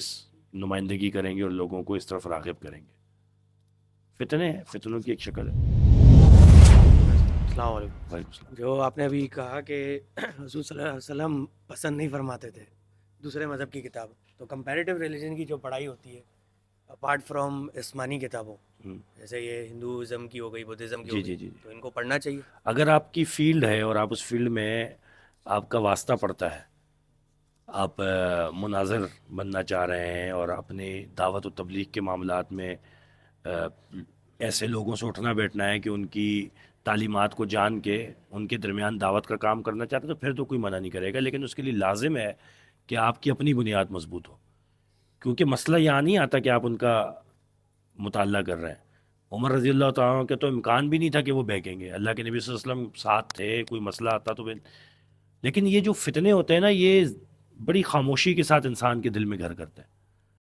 نمائندگی کریں گے اور لوگوں کو اس طرف راغب کریں گے. فتنے ہیں، فتنوں کی ایک شکل ہے. السلام علیکم. وعلیکم السلام. جو آپ نے ابھی کہا کہ حضور صلی اللہ علیہ وسلم پسند نہیں فرماتے تھے دوسرے مذہب کی کتاب، تو کمپیریٹیو ریلیجن کی جو پڑھائی ہوتی ہے اپارٹ فرام آسمانی کتابوں، جیسے یہ ہندوازم کی ہو گئی، بدھزم کی ہو گئی، جی. تو ان کو پڑھنا چاہیے. اگر آپ کی فیلڈ ہے اور آپ اس فیلڈ میں آپ کا واسطہ پڑتا ہے، آپ مناظر بننا چاہ رہے ہیں اور اپنی دعوت و تبلیغ کے معاملات میں ایسے لوگوں سے اٹھنا بیٹھنا ہے کہ ان کی تعلیمات کو جان کے ان کے درمیان دعوت کا کام کرنا چاہتے ہیں، تو پھر تو کوئی منع نہیں کرے گا. لیکن اس کے لیے لازم ہے کہ آپ کی اپنی بنیاد مضبوط ہو، کیونکہ مسئلہ یہاں نہیں آتا کہ آپ ان کا مطالعہ کر رہے ہیں. عمر رضی اللہ تعالیٰ عنہ کے تو امکان بھی نہیں تھا کہ وہ بہکیں گے، اللہ کے نبی صلی اللہ علیہ وسلم ساتھ تھے، کوئی مسئلہ آتا تو لیکن یہ جو فتنے ہوتے ہیں نا، یہ بڑی خاموشی کے ساتھ انسان کے دل میں گھر کرتے ہیں.